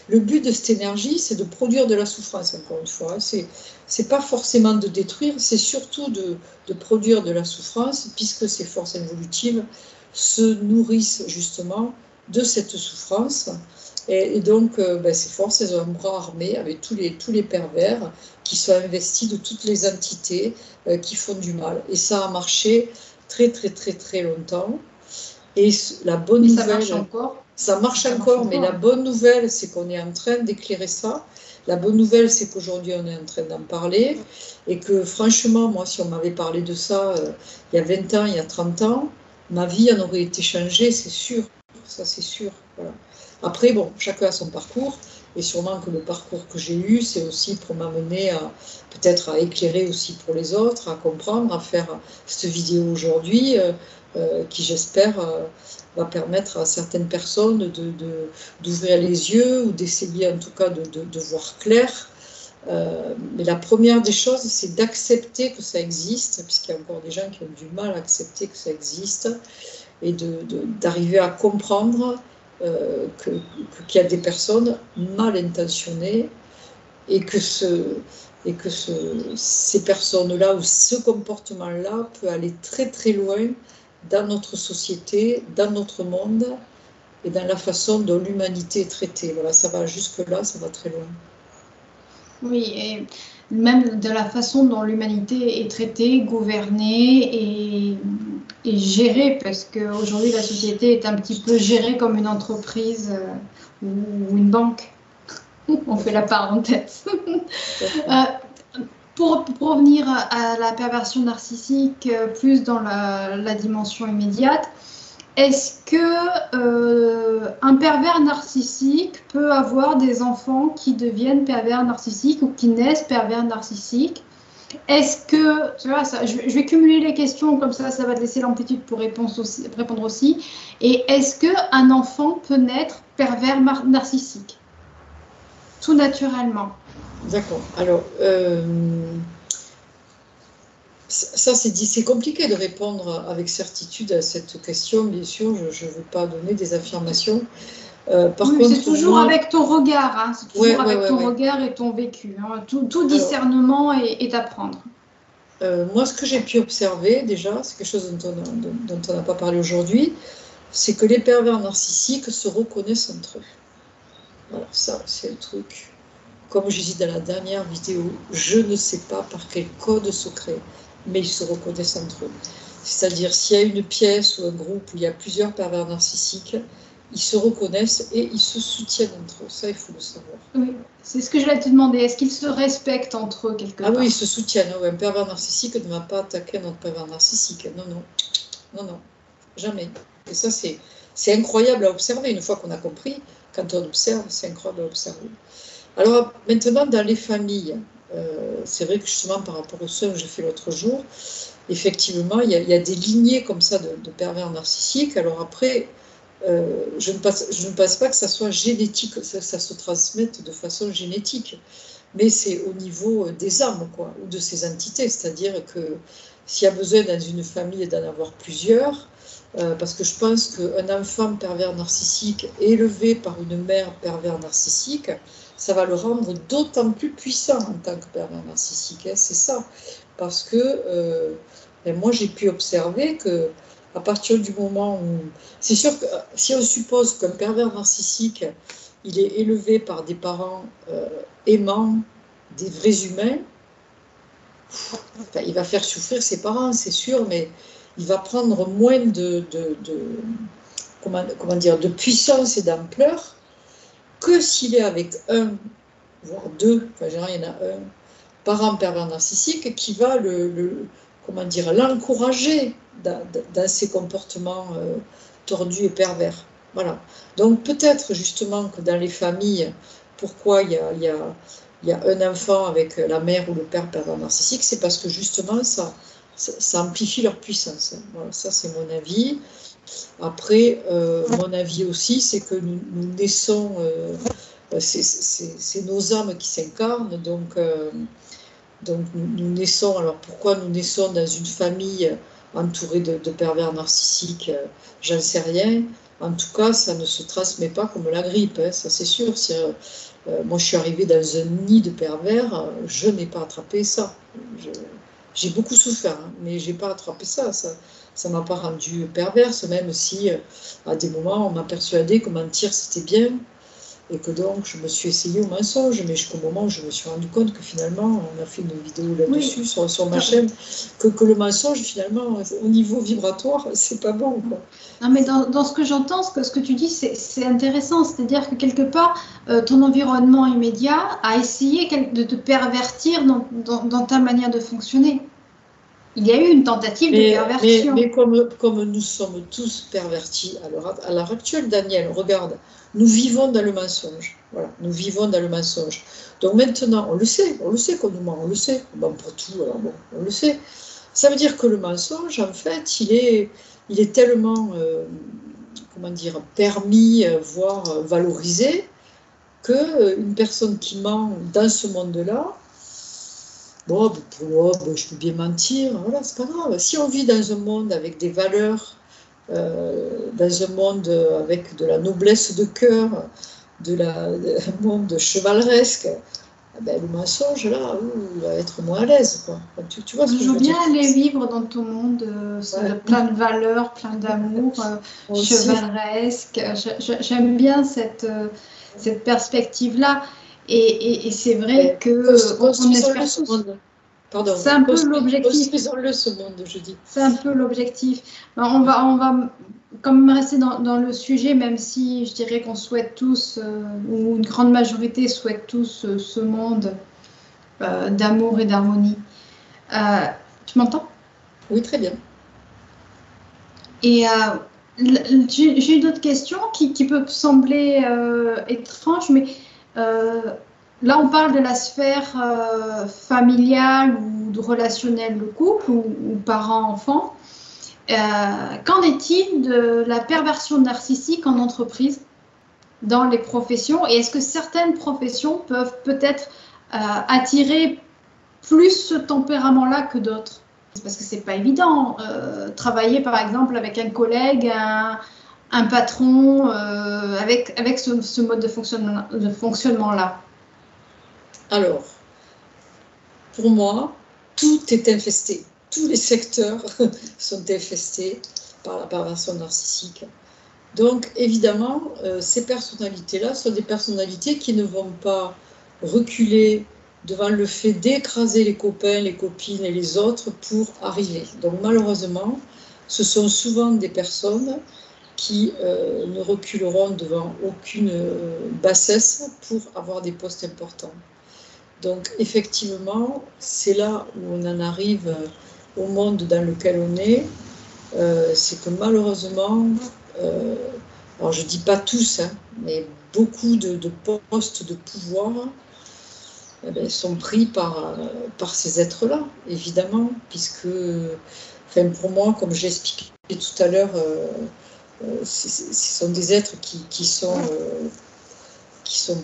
le but de cette énergie, c'est de produire de la souffrance, encore une fois. C'est pas forcément de détruire, c'est surtout de produire de la souffrance, puisque ces forces évolutives se nourrissent justement de cette souffrance. Et donc, ces forces, elles ont un bras armé avec tous les pervers qui sont investis de toutes les entités qui font du mal. Et ça a marché très, très, très, très longtemps. Et la bonne nouvelle, ça marche encore. Ça marche encore, mais la bonne nouvelle, c'est qu'on est en train d'éclairer ça. La bonne nouvelle, c'est qu'aujourd'hui, on est en train d'en parler. Et que franchement, moi, si on m'avait parlé de ça il y a 20 ans, il y a 30 ans, ma vie en aurait été changée, c'est sûr. Ça, c'est sûr. Voilà. Après, bon, chacun a son parcours. Et sûrement que le parcours que j'ai eu, c'est aussi pour m'amener peut-être à éclairer aussi pour les autres, à comprendre, à faire cette vidéo aujourd'hui, qui j'espère va permettre à certaines personnes d'ouvrir les yeux ou d'essayer en tout cas de voir clair. Mais la première des choses, c'est d'accepter que ça existe, puisqu'il y a encore des gens qui ont du mal à accepter que ça existe, et d'arriver à comprendre qu'il y a des personnes mal intentionnées et que ces personnes-là ou ce comportement-là peut aller très très loin dans notre société, dans notre monde et dans la façon dont l'humanité est traitée. Voilà, ça va jusque-là, ça va très loin. Oui, et même de la façon dont l'humanité est traitée, gouvernée et gérée, parce qu'aujourd'hui la société est un petit peu gérée comme une entreprise ou une banque. On fait la parenthèse. Pour revenir à la perversion narcissique, plus dans la dimension immédiate, est-ce que un pervers narcissique peut avoir des enfants qui deviennent pervers narcissiques ou qui naissent pervers narcissiques? Est-ce que, tu vois, je vais cumuler les questions, comme ça va te laisser l'amplitude pour répondre aussi. Et est-ce qu'un enfant peut naître pervers narcissique? Tout naturellement. D'accord. Alors, ça, c'est compliqué de répondre avec certitude à cette question. Bien sûr, je ne veux pas donner des affirmations. Par Oui, contre, c'est toujours moi, avec ton regard, hein, c'est toujours ouais, avec ton ouais. regard et ton vécu, hein. Tout Alors, discernement est à prendre. moi, ce que j'ai pu observer déjà, c'est quelque chose dont on n'a pas parlé aujourd'hui, c'est que les pervers narcissiques se reconnaissent entre eux. Voilà, ça, c'est le truc. Comme je dis dans la dernière vidéo, je ne sais pas par quel code secret, mais ils se reconnaissent entre eux. C'est-à-dire, s'il y a une pièce ou un groupe où il y a plusieurs pervers narcissiques, ils se reconnaissent et ils se soutiennent entre eux. Ça, il faut le savoir. Oui, c'est ce que je voulais te demander. Est-ce qu'ils se respectent entre eux quelque Ah part? oui, ils se soutiennent. Ouais, un pervers narcissique ne va pas attaquer un autre pervers narcissique. Non, non, non, non, jamais. Et ça, c'est incroyable à observer. Une fois qu'on a compris, quand on observe, c'est incroyable à observer. Alors maintenant, dans les familles, c'est vrai que justement par rapport au soin que j'ai fait l'autre jour, effectivement, il y a des lignées comme ça de pervers narcissiques. Alors après, je ne pense pas que ça soit génétique, ça se transmette de façon génétique, mais c'est au niveau des âmes, quoi, ou de ces entités. C'est-à-dire que s'il y a besoin dans une famille d'en avoir plusieurs, parce que je pense qu'un enfant pervers narcissique élevé par une mère pervers narcissique, ça va le rendre d'autant plus puissant en tant que pervers narcissique. Hein, c'est ça. Parce que moi, j'ai pu observer que à partir du moment où... C'est sûr que si on suppose qu'un pervers narcissique, il est élevé par des parents aimants, des vrais humains, enfin, il va faire souffrir ses parents, c'est sûr, mais il va prendre moins comment dire, de puissance et d'ampleur que s'il est avec un, voire deux, enfin, généralement il y en a un, parent pervers narcissique qui va comment dire, l'encourager dans ses comportements tordus et pervers. Voilà. Donc peut-être justement que dans les familles, pourquoi il y a un enfant avec la mère ou le père pervers narcissique, c'est parce que justement ça amplifie leur puissance. Voilà, ça c'est mon avis. Après, mon avis aussi, c'est que nous naissons, c'est nos âmes qui s'incarnent, donc nous naissons, alors pourquoi nous naissons dans une famille entourée de pervers narcissiques, j'en sais rien. En tout cas, ça ne se transmet pas comme la grippe, hein, ça c'est sûr. Moi je suis arrivée dans un nid de pervers, je n'ai pas attrapé ça. J'ai beaucoup souffert, hein, mais je n'ai pas attrapé ça. Ça m'a pas rendue perverse, même si à des moments on m'a persuadé que mentir c'était bien. Et que donc, je me suis essayée au mensonge, mais jusqu'au moment où je me suis rendu compte que finalement, on a fait une vidéo là-dessus, Oui. sur ma chaîne, que le mensonge, finalement, au niveau vibratoire, c'est pas bon, quoi. Non, mais dans ce que j'entends, ce que tu dis, c'est intéressant. C'est-à-dire que quelque part, ton environnement immédiat a essayé de te pervertir dans ta manière de fonctionner. Il y a eu une tentative de perversion. Mais comme nous sommes tous pervertis à l'heure actuelle, Daniel, regarde, nous vivons dans le mensonge. Voilà, nous vivons dans le mensonge. Donc maintenant, on le sait qu'on nous ment, on le sait. Bon, pour tout, alors bon, on le sait. Ça veut dire que le mensonge, en fait, il est tellement, comment dire, permis, voire valorisé, qu'une personne qui ment dans ce monde-là, bon, je peux bien mentir, voilà, c'est pas grave. Si on vit dans un monde avec des valeurs, dans un monde avec de la noblesse de cœur, un monde chevaleresque, ben, le mensonge, là, il va être moins à l'aise, quoi. Tu vois ce que je veux dire? Je veux bien aller vivre dans ton monde, plein de valeurs, plein d'amour, chevaleresque. J'aime bien cette perspective-là. Et c'est vrai que on espère tous. Pardon, c'est un peu l'objectif. Construisons-le ce monde, je dis. C'est un peu l'objectif. On va quand même rester dans le sujet, même si je dirais qu'on souhaite tous, ou une grande majorité souhaite tous ce monde d'amour et d'harmonie. Tu m'entends? Oui, très bien. Et j'ai une autre question qui peut sembler étrange, mais là on parle de la sphère familiale ou de relationnel, le couple ou parents-enfants. Qu'en est-il de la perversion narcissique en entreprise, dans les professions? Et est-ce que certaines professions peuvent peut-être attirer plus ce tempérament-là que d'autres? Parce que c'est pas évident. Travailler par exemple avec un collègue, un patron avec ce mode de fonctionnement-là? Alors, pour moi, tout est infesté. Tous les secteurs sont infestés par la perversion narcissique. Donc, évidemment, ces personnalités-là sont des personnalités qui ne vont pas reculer devant le fait d'écraser les copains, les copines et les autres pour arriver. Donc, malheureusement, ce sont souvent des personnes qui ne reculeront devant aucune bassesse pour avoir des postes importants. Donc, effectivement, c'est là où on en arrive au monde dans lequel on est. C'est que malheureusement, alors je ne dis pas tous, hein, mais beaucoup de postes de pouvoir sont pris par ces êtres-là, évidemment, puisque, enfin, pour moi, comme j'ai expliqué tout à l'heure, ce sont des êtres qui sont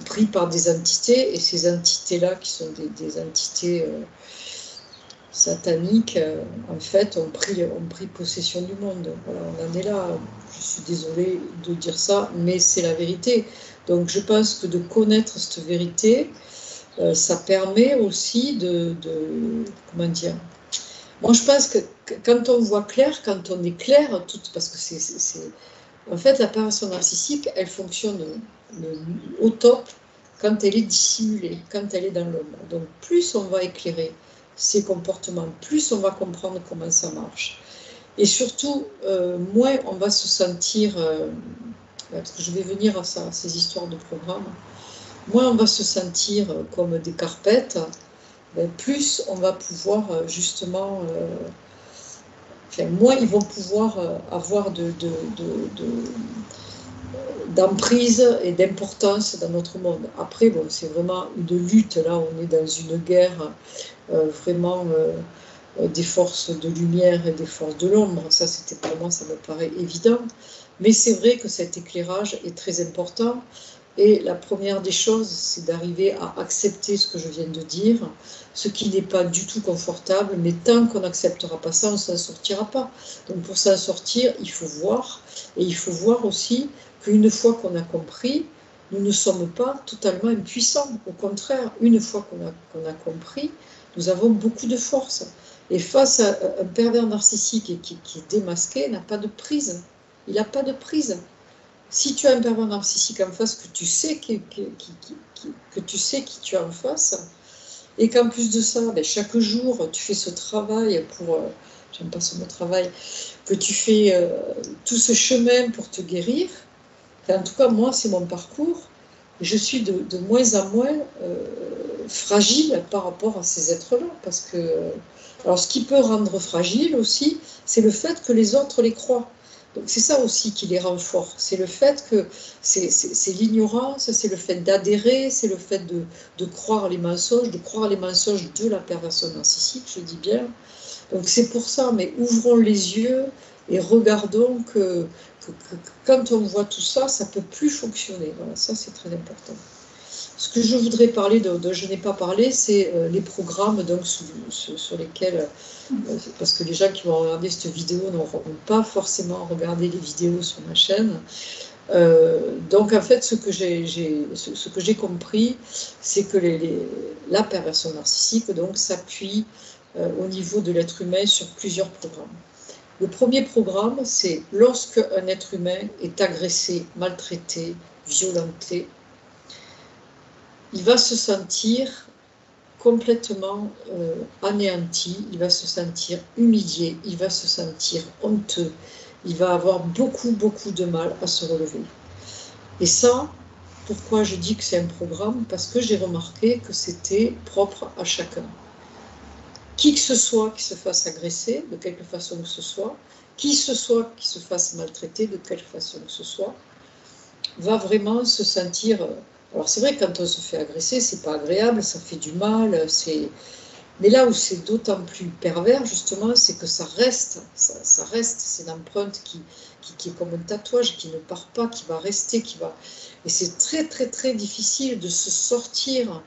pris par des entités, et ces entités-là, qui sont des entités sataniques, en fait, ont pris possession du monde. Voilà, on en est là. Je suis désolée de dire ça, mais c'est la vérité. Donc je pense que de connaître cette vérité, ça permet aussi comment dire, moi je pense que quand on voit clair, quand on est clair, parce que en fait, la perversion narcissique, elle fonctionne au top quand elle est dissimulée, quand elle est dans l'ombre. Donc plus on va éclairer ses comportements, plus on va comprendre comment ça marche. Et surtout, moins on va se sentir, parce que je vais venir à ça, ces histoires de programme, moins on va se sentir comme des carpettes, plus on va pouvoir justement, enfin, moins ils vont pouvoir avoir d'emprise et d'importance dans notre monde. Après, bon, c'est vraiment une lutte, là on est dans une guerre vraiment des forces de lumière et des forces de l'ombre. Ça, c'était pour moi, ça me paraît évident. Mais c'est vrai que cet éclairage est très important. Et la première des choses, c'est d'arriver à accepter ce que je viens de dire, ce qui n'est pas du tout confortable, mais tant qu'on n'acceptera pas ça, on ne s'en sortira pas. Donc pour s'en sortir, il faut voir, et il faut voir aussi qu'une fois qu'on a compris, nous ne sommes pas totalement impuissants. Au contraire, une fois qu'on a compris, nous avons beaucoup de force. Et face à un pervers narcissique qui est démasqué, n'a pas de prise. Il n'a pas de prise. Si tu as un pervers narcissique en face, que tu sais qui tu as en face, et qu'en plus de ça, chaque jour, tu fais ce travail pour, j'aime pas ce mot travail, que tu fais tout ce chemin pour te guérir, en tout cas, moi, c'est mon parcours, je suis de moins en moins fragile par rapport à ces êtres-là, parce que, alors ce qui peut rendre fragile aussi, c'est le fait que les autres les croient. Donc c'est ça aussi qui les rend forts, c'est le fait que c'est l'ignorance, c'est le fait d'adhérer, c'est le fait de croire les mensonges, de la perversion narcissique, je dis bien. Donc c'est pour ça, mais ouvrons les yeux et regardons que quand on voit tout ça, ça ne peut plus fonctionner. Voilà, ça c'est très important. Ce que je voudrais parler, dont je n'ai pas parlé, c'est les programmes donc, sur lesquels, parce que les gens qui vont regarder cette vidéo n'auront pas forcément regardé les vidéos sur ma chaîne. Donc en fait, ce que j'ai compris, c'est que la perversion narcissique s'appuie au niveau de l'être humain sur plusieurs programmes. Le premier programme, c'est lorsque un être humain est agressé, maltraité, violenté, il va se sentir complètement anéanti, il va se sentir humilié, il va se sentir honteux, il va avoir beaucoup de mal à se relever. Et ça, pourquoi je dis que c'est un programme? Parce que j'ai remarqué que c'était propre à chacun. Qui que ce soit qui se fasse agresser, de quelque façon que ce soit, qui ce soit qui se fasse maltraiter, de quelque façon que ce soit, va vraiment se sentir... Alors c'est vrai, quand on se fait agresser, c'est pas agréable, ça fait du mal, mais là où c'est d'autant plus pervers, justement, c'est que ça reste, c'est une empreinte qui est comme un tatouage, qui ne part pas, qui va rester, Et c'est très difficile de se sortir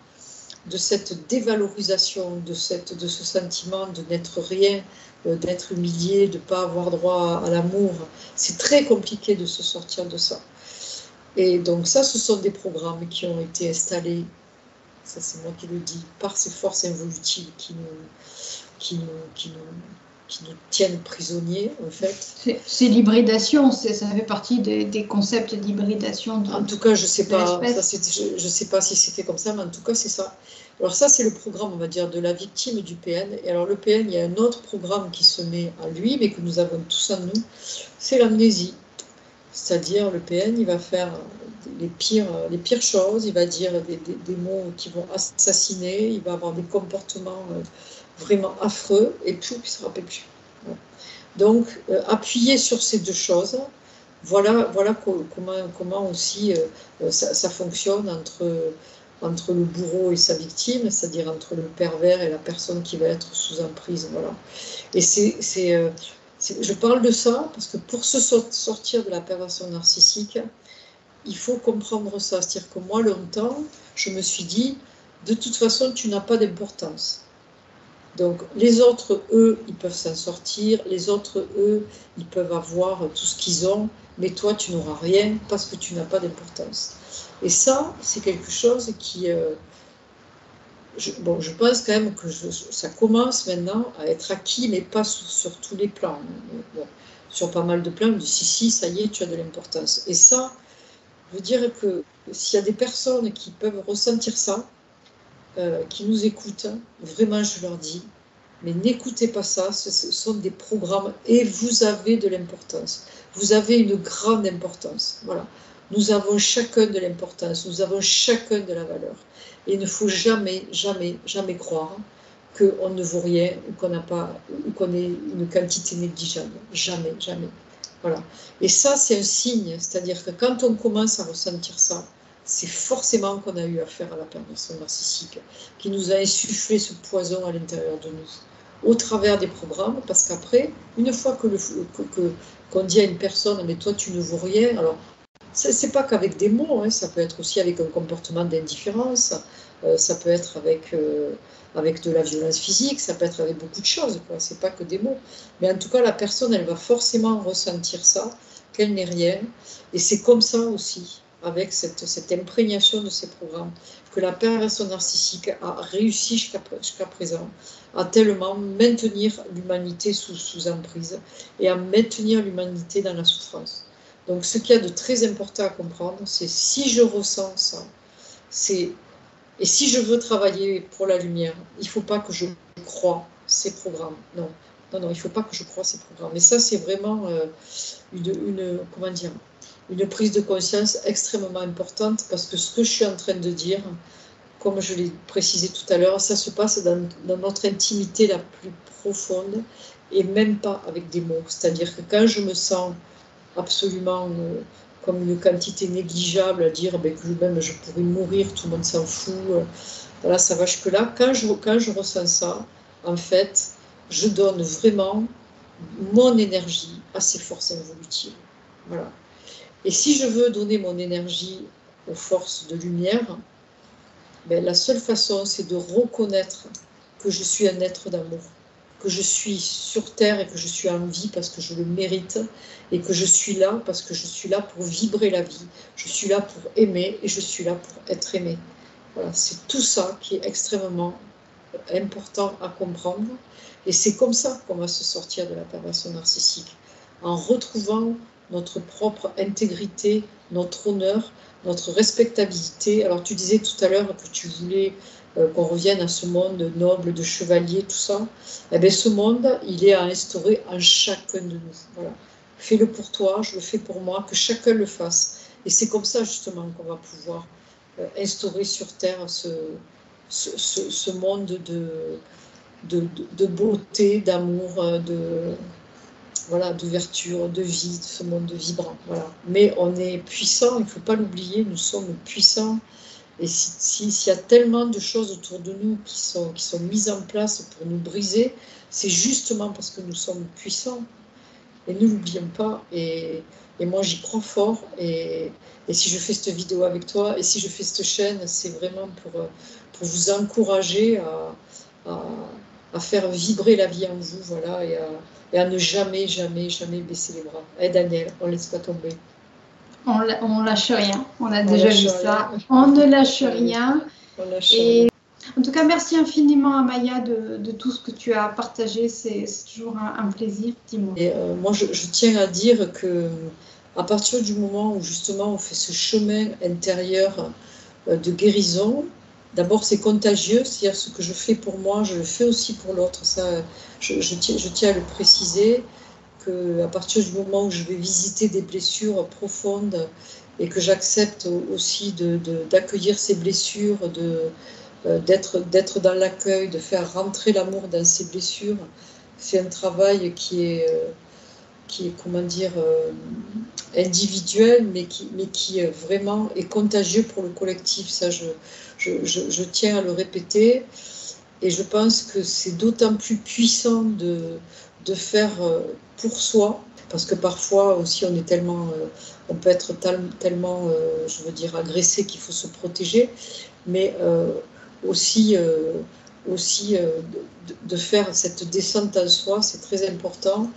de cette dévalorisation, de ce sentiment de n'être rien, d'être humilié, de ne pas avoir droit à l'amour. C'est très compliqué de se sortir de ça. Et donc ça, ce sont des programmes qui ont été installés, ça c'est moi qui le dis, par ces forces involutives qui nous tiennent prisonniers, en fait. C'est l'hybridation, ça fait partie des concepts d'hybridation. En tout cas, je ne sais pas, je sais pas si c'est fait comme ça, mais en tout cas, c'est ça. Alors ça, c'est le programme, on va dire, de la victime du PN. Et alors le PN, il y a un autre programme qui se met à lui, mais que nous avons tous en nous, c'est l'amnésie. C'est-à-dire, le PN, il va faire les pires choses, il va dire des mots qui vont assassiner, il va avoir des comportements vraiment affreux, et puis il ne se rappelle plus. Donc, appuyer sur ces deux choses, voilà comment aussi ça fonctionne entre le bourreau et sa victime, c'est-à-dire entre le pervers et la personne qui va être sous emprise. Voilà. Et je parle de ça parce que pour se sortir de la perversion narcissique, il faut comprendre ça. C'est-à-dire que moi, longtemps, je me suis dit, de toute façon, tu n'as pas d'importance. Donc, les autres, eux, ils peuvent s'en sortir. Les autres, eux, ils peuvent avoir tout ce qu'ils ont. Mais toi, tu n'auras rien parce que tu n'as pas d'importance. Et ça, c'est quelque chose qui... je pense quand même que ça commence maintenant à être acquis, mais pas sur tous les plans. Bon, sur pas mal de plans, on dit si, ça y est, tu as de l'importance. Et ça, je veux dire que s'il y a des personnes qui peuvent ressentir ça, qui nous écoutent, vraiment, je leur dis, mais n'écoutez pas ça, ce sont des programmes et vous avez de l'importance. Vous avez une grande importance. Voilà. Nous avons chacun de l'importance, nous avons chacun de la valeur. Et il ne faut jamais, jamais, jamais croire qu'on ne vaut rien ou qu'on ait une quantité négligeable. Jamais, jamais. Voilà. Et ça, c'est un signe, c'est-à-dire que quand on commence à ressentir ça, c'est forcément qu'on a eu affaire à la perversion narcissique, qui nous a insufflé ce poison à l'intérieur de nous, au travers des programmes, parce qu'après, une fois qu'on dit à une personne, mais toi tu ne vaux rien, alors c'est pas qu'avec des mots, hein, ça peut être aussi avec un comportement d'indifférence, ça peut être avec de la violence physique, ça peut être avec beaucoup de choses, c'est pas que des mots. Mais en tout cas, la personne, elle va forcément ressentir ça, qu'elle n'est rien, et c'est comme ça aussi, avec cette imprégnation de ces programmes, que la perversion narcissique a réussi jusqu'à présent à tellement maintenir l'humanité sous emprise et à maintenir l'humanité dans la souffrance. Donc ce qu'il y a de très important à comprendre, c'est si je ressens ça, et si je veux travailler pour la lumière, il ne faut pas que je croie ces programmes. Non, il ne faut pas que je croie ces programmes. Et ça, c'est vraiment une prise de conscience extrêmement importante, parce que ce que je suis en train de dire, comme je l'ai précisé tout à l'heure, ça se passe dans notre intimité la plus profonde, et même pas avec des mots. C'est-à-dire que quand je me sens absolument comme une quantité négligeable, à dire que même je pourrais mourir, tout le monde s'en fout, voilà, ça va jusque-là. Quand je ressens ça, en fait, je donne vraiment mon énergie à ces forces involutives. Voilà. Et si je veux donner mon énergie aux forces de lumière, la seule façon, c'est de reconnaître que je suis un être d'amour, que je suis sur terre et que je suis en vie parce que je le mérite, et que je suis là parce que je suis là pour vibrer la vie, je suis là pour aimer et je suis là pour être aimé. Voilà, c'est tout ça qui est extrêmement important à comprendre, et c'est comme ça qu'on va se sortir de la perversion narcissique, en retrouvant notre propre intégrité, notre honneur, notre respectabilité. Alors tu disais tout à l'heure que tu voulais qu'on revienne à ce monde noble de chevaliers, tout ça. Eh bien, ce monde, il est à instaurer en chacun de nous. Voilà. Fais-le pour toi, je le fais pour moi, que chacun le fasse. Et c'est comme ça justement qu'on va pouvoir instaurer sur Terre ce monde de beauté, d'amour, d'ouverture, de vie, de ce monde vibrant. Voilà. Mais on est puissant, il ne faut pas l'oublier, nous sommes puissants. Et s'il y a tellement de choses autour de nous qui sont mises en place pour nous briser, c'est justement parce que nous sommes puissants. et ne l'oublions pas. Et moi, j'y crois fort. Et si je fais cette vidéo avec toi, et si je fais cette chaîne, c'est vraiment pour vous encourager à, à faire vibrer la vie en vous, voilà, et à ne jamais, jamais, jamais baisser les bras. Et Daniel, on ne laisse pas tomber. On lâche rien, on a déjà vu ça. On ne lâche rien. On lâche rien. En tout cas, merci infiniment à Maya de tout ce que tu as partagé. C'est toujours un plaisir, dis-moi. Et moi, je tiens à dire que à partir du moment où justement on fait ce chemin intérieur de guérison, d'abord c'est contagieux, c'est-à-dire ce que je fais pour moi, je le fais aussi pour l'autre. Ça, je tiens à le préciser, qu'à partir du moment où je vais visiter des blessures profondes et que j'accepte aussi d'accueillir ces blessures, d'être dans l'accueil, de faire rentrer l'amour dans ces blessures, c'est un travail qui est comment dire, individuel, mais qui vraiment est contagieux pour le collectif. Ça, je tiens à le répéter. Et je pense que c'est d'autant plus puissant de faire pour soi, parce que parfois aussi on est tellement, on peut être tellement, je veux dire, agressé qu'il faut se protéger, mais aussi de faire cette descente en soi, c'est très important.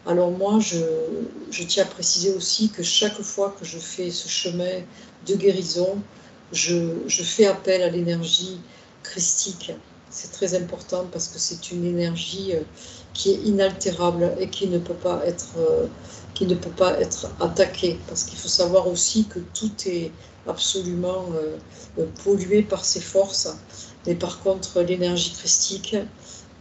Alors moi, je tiens à préciser aussi que chaque fois que je fais ce chemin de guérison, je fais appel à l'énergie christique. C'est très important parce que c'est une énergie qui est inaltérable et qui ne peut pas être attaquée. Parce qu'il faut savoir aussi que tout est absolument pollué par ces forces. Mais par contre, l'énergie christique,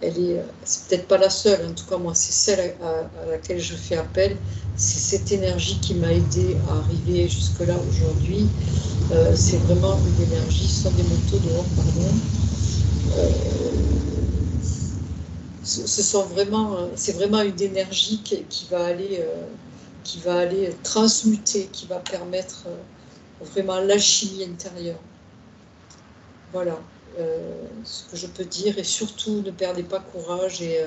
c'est peut-être pas la seule, en tout cas moi c'est celle à laquelle je fais appel, c'est cette énergie qui m'a aidé à arriver jusque-là aujourd'hui. C'est vraiment une énergie, ce sont des motos dehors, pardon. C'est vraiment une énergie qui va aller transmuter, qui va permettre vraiment l'alchimie intérieure. Voilà. Ce que je peux dire, et surtout ne perdez pas courage, et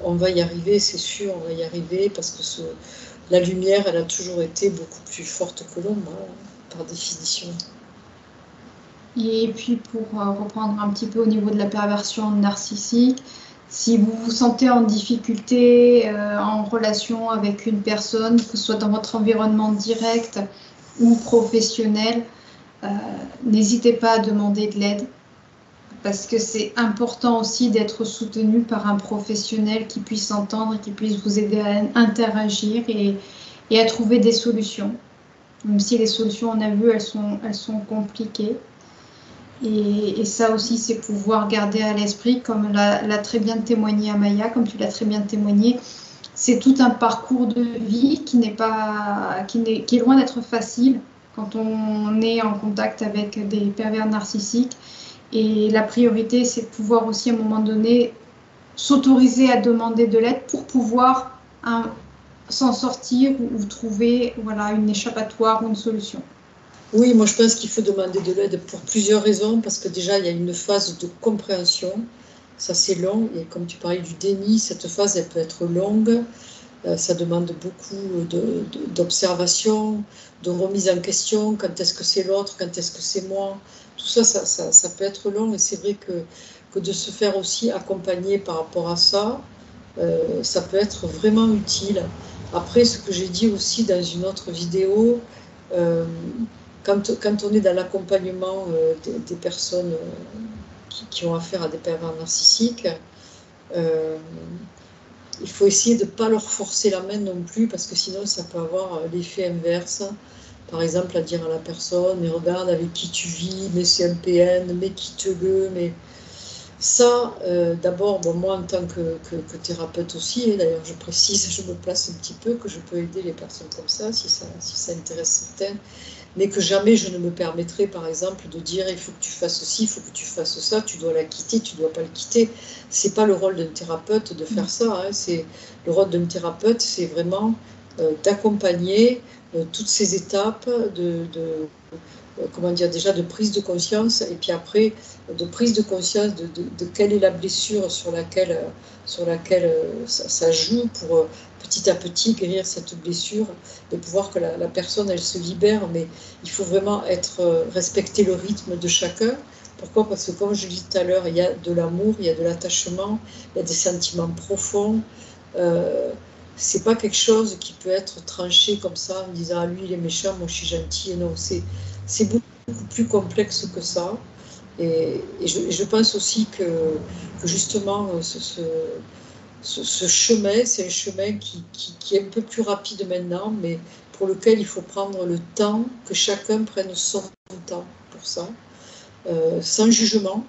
on va y arriver, c'est sûr, on va y arriver, parce que la lumière, elle a toujours été beaucoup plus forte que l'ombre, hein, par définition. Et puis pour reprendre un petit peu au niveau de la perversion narcissique, si vous vous sentez en difficulté en relation avec une personne, que ce soit dans votre environnement direct ou professionnel, n'hésitez pas à demander de l'aide, parce que c'est important aussi d'être soutenu par un professionnel qui puisse entendre et qui puisse vous aider à interagir et à trouver des solutions. Même si les solutions, on a vu, elles sont compliquées. Et ça aussi, c'est pouvoir garder à l'esprit, comme l'a très bien témoigné Amaya, comme tu l'as très bien témoigné, c'est tout un parcours de vie qui est loin d'être facile quand on est en contact avec des pervers narcissiques. Et la priorité, c'est de pouvoir aussi à un moment donné s'autoriser à demander de l'aide pour pouvoir s'en sortir ou trouver une échappatoire ou une solution. Oui, moi je pense qu'il faut demander de l'aide pour plusieurs raisons, parce que déjà il y a une phase de compréhension, ça c'est long, et comme tu parlais du déni, cette phase elle peut être longue, ça demande beaucoup d'observation, de remise en question, quand est-ce que c'est l'autre, quand est-ce que c'est moi, tout ça, ça peut être long, et c'est vrai que de se faire aussi accompagner par rapport à ça, ça peut être vraiment utile. Après, ce que j'ai dit aussi dans une autre vidéo, quand on est dans l'accompagnement des personnes qui ont affaire à des pervers narcissiques, il faut essayer de ne pas leur forcer la main non plus, parce que sinon ça peut avoir l'effet inverse. Par exemple, à dire à la personne, mais regarde avec qui tu vis, mais c'est un PN, mais qui te veut, mais... Ça, d'abord, moi en tant que thérapeute aussi, et d'ailleurs je précise, je me place un petit peu, que je peux aider les personnes comme ça, si ça intéresse certaines, mais que jamais je ne me permettrai, par exemple, de dire il faut que tu fasses ceci, il faut que tu fasses ça, tu dois la quitter, tu ne dois pas le quitter. C'est pas le rôle d'un thérapeute de faire ça. Hein. Le rôle d'un thérapeute, c'est vraiment d'accompagner, toutes ces étapes comment dire, déjà de prise de conscience, et puis après de prise de conscience de quelle est la blessure sur laquelle ça joue, pour petit à petit guérir cette blessure et pouvoir que la personne elle se libère. Mais il faut vraiment respecter le rythme de chacun. Pourquoi? Parce que comme je disais tout à l'heure, il y a de l'amour, il y a de l'attachement, il y a des sentiments profonds. C'est pas quelque chose qui peut être tranché comme ça en disant ah, lui il est méchant, moi je suis gentil. Non, c'est beaucoup plus complexe que ça. Et je pense aussi que justement ce chemin, c'est un chemin qui est un peu plus rapide maintenant, mais pour lequel il faut prendre le temps, que chacun prenne son temps pour ça, sans jugement.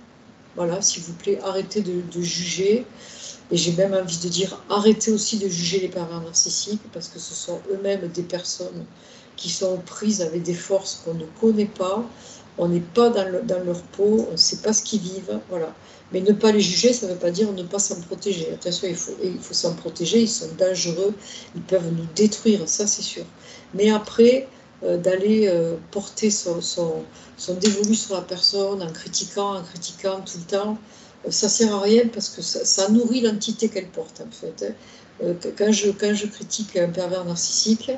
Voilà, s'il vous plaît, arrêtez de juger. Et j'ai même envie de dire, arrêtez aussi de juger les pervers narcissiques, parce que ce sont eux-mêmes des personnes qui sont prises avec des forces qu'on ne connaît pas. On n'est pas dans leur peau, on ne sait pas ce qu'ils vivent. Voilà. Mais ne pas les juger, ça ne veut pas dire ne pas s'en protéger. Attention, il faut s'en protéger, ils sont dangereux, ils peuvent nous détruire, ça c'est sûr. Mais après, d'aller porter son dévolu sur la personne en critiquant tout le temps, ça ne sert à rien, parce que ça nourrit l'entité qu'elle porte, en fait. Quand je critique un pervers narcissique,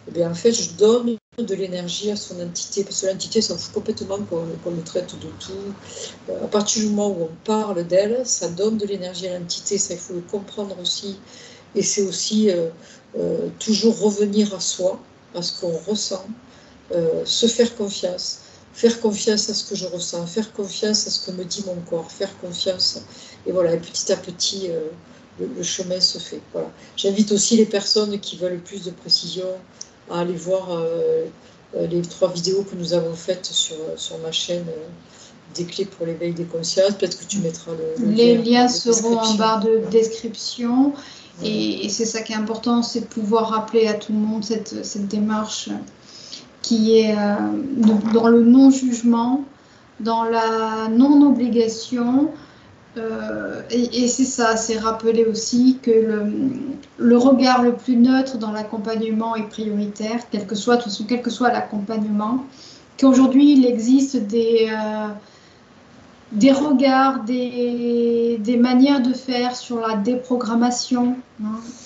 eh bien, en fait, je donne de l'énergie à son entité, parce que l'entité s'en fout complètement qu'on le traite de tout. À partir du moment où on parle d'elle, ça donne de l'énergie à l'entité, ça il faut le comprendre aussi. Et c'est aussi toujours revenir à soi, à ce qu'on ressent, se faire confiance à ce que je ressens, faire confiance à ce que me dit mon corps, faire confiance. Et voilà, et petit à petit, le chemin se fait. Voilà. J'invite aussi les personnes qui veulent plus de précision à aller voir les 3 vidéos que nous avons faites sur ma chaîne, des clés pour l'éveil des consciences. Peut-être que tu mettras le lien. Les liens seront en barre de description. Et c'est ça qui est important, c'est de pouvoir rappeler à tout le monde cette démarche qui est dans le non-jugement, dans la non-obligation. Et c'est ça, c'est rappeler aussi que le regard le plus neutre dans l'accompagnement est prioritaire, quel que soit l'accompagnement, qu'aujourd'hui il existe des regards, des manières de faire sur la déprogrammation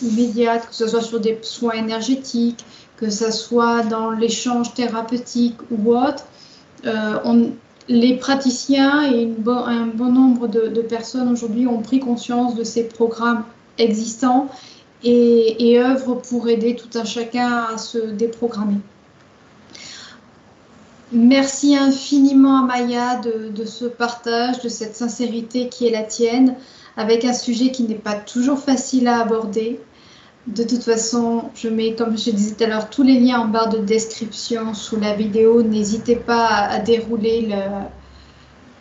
immédiate, que ce soit sur des soins énergétiques, que ce soit dans l'échange thérapeutique ou autre. Les praticiens et un bon nombre de personnes aujourd'hui ont pris conscience de ces programmes existants et œuvrent pour aider tout un chacun à se déprogrammer. Merci infiniment à Maya de ce partage, de cette sincérité qui est la tienne, avec un sujet qui n'est pas toujours facile à aborder. De toute façon, je mets, comme je disais tout à l'heure, tous les liens en barre de description sous la vidéo. N'hésitez pas à dérouler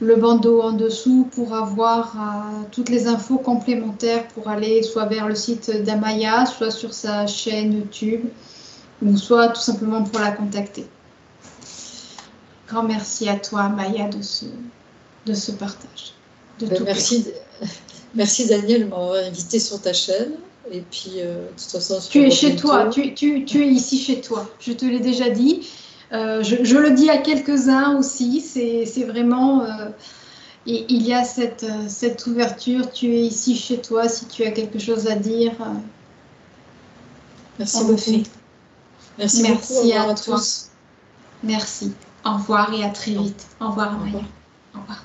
le bandeau en dessous pour avoir toutes les infos complémentaires pour aller soit vers le site d'Amaya, soit sur sa chaîne YouTube, ou soit tout simplement pour la contacter. Grand merci à toi, Maya, de ce partage. Merci Daniel de m'avoir invité sur ta chaîne. Et puis, de toute façon, tu es chez toi, tu es ici chez toi. Je te l'ai déjà dit. Je le dis à quelques-uns aussi. C'est vraiment... il y a cette ouverture. Tu es ici chez toi. Si tu as quelque chose à dire, merci beaucoup. Merci beaucoup. Au revoir à tous. Merci. Au revoir et à très vite. Au revoir, Maya. Au revoir.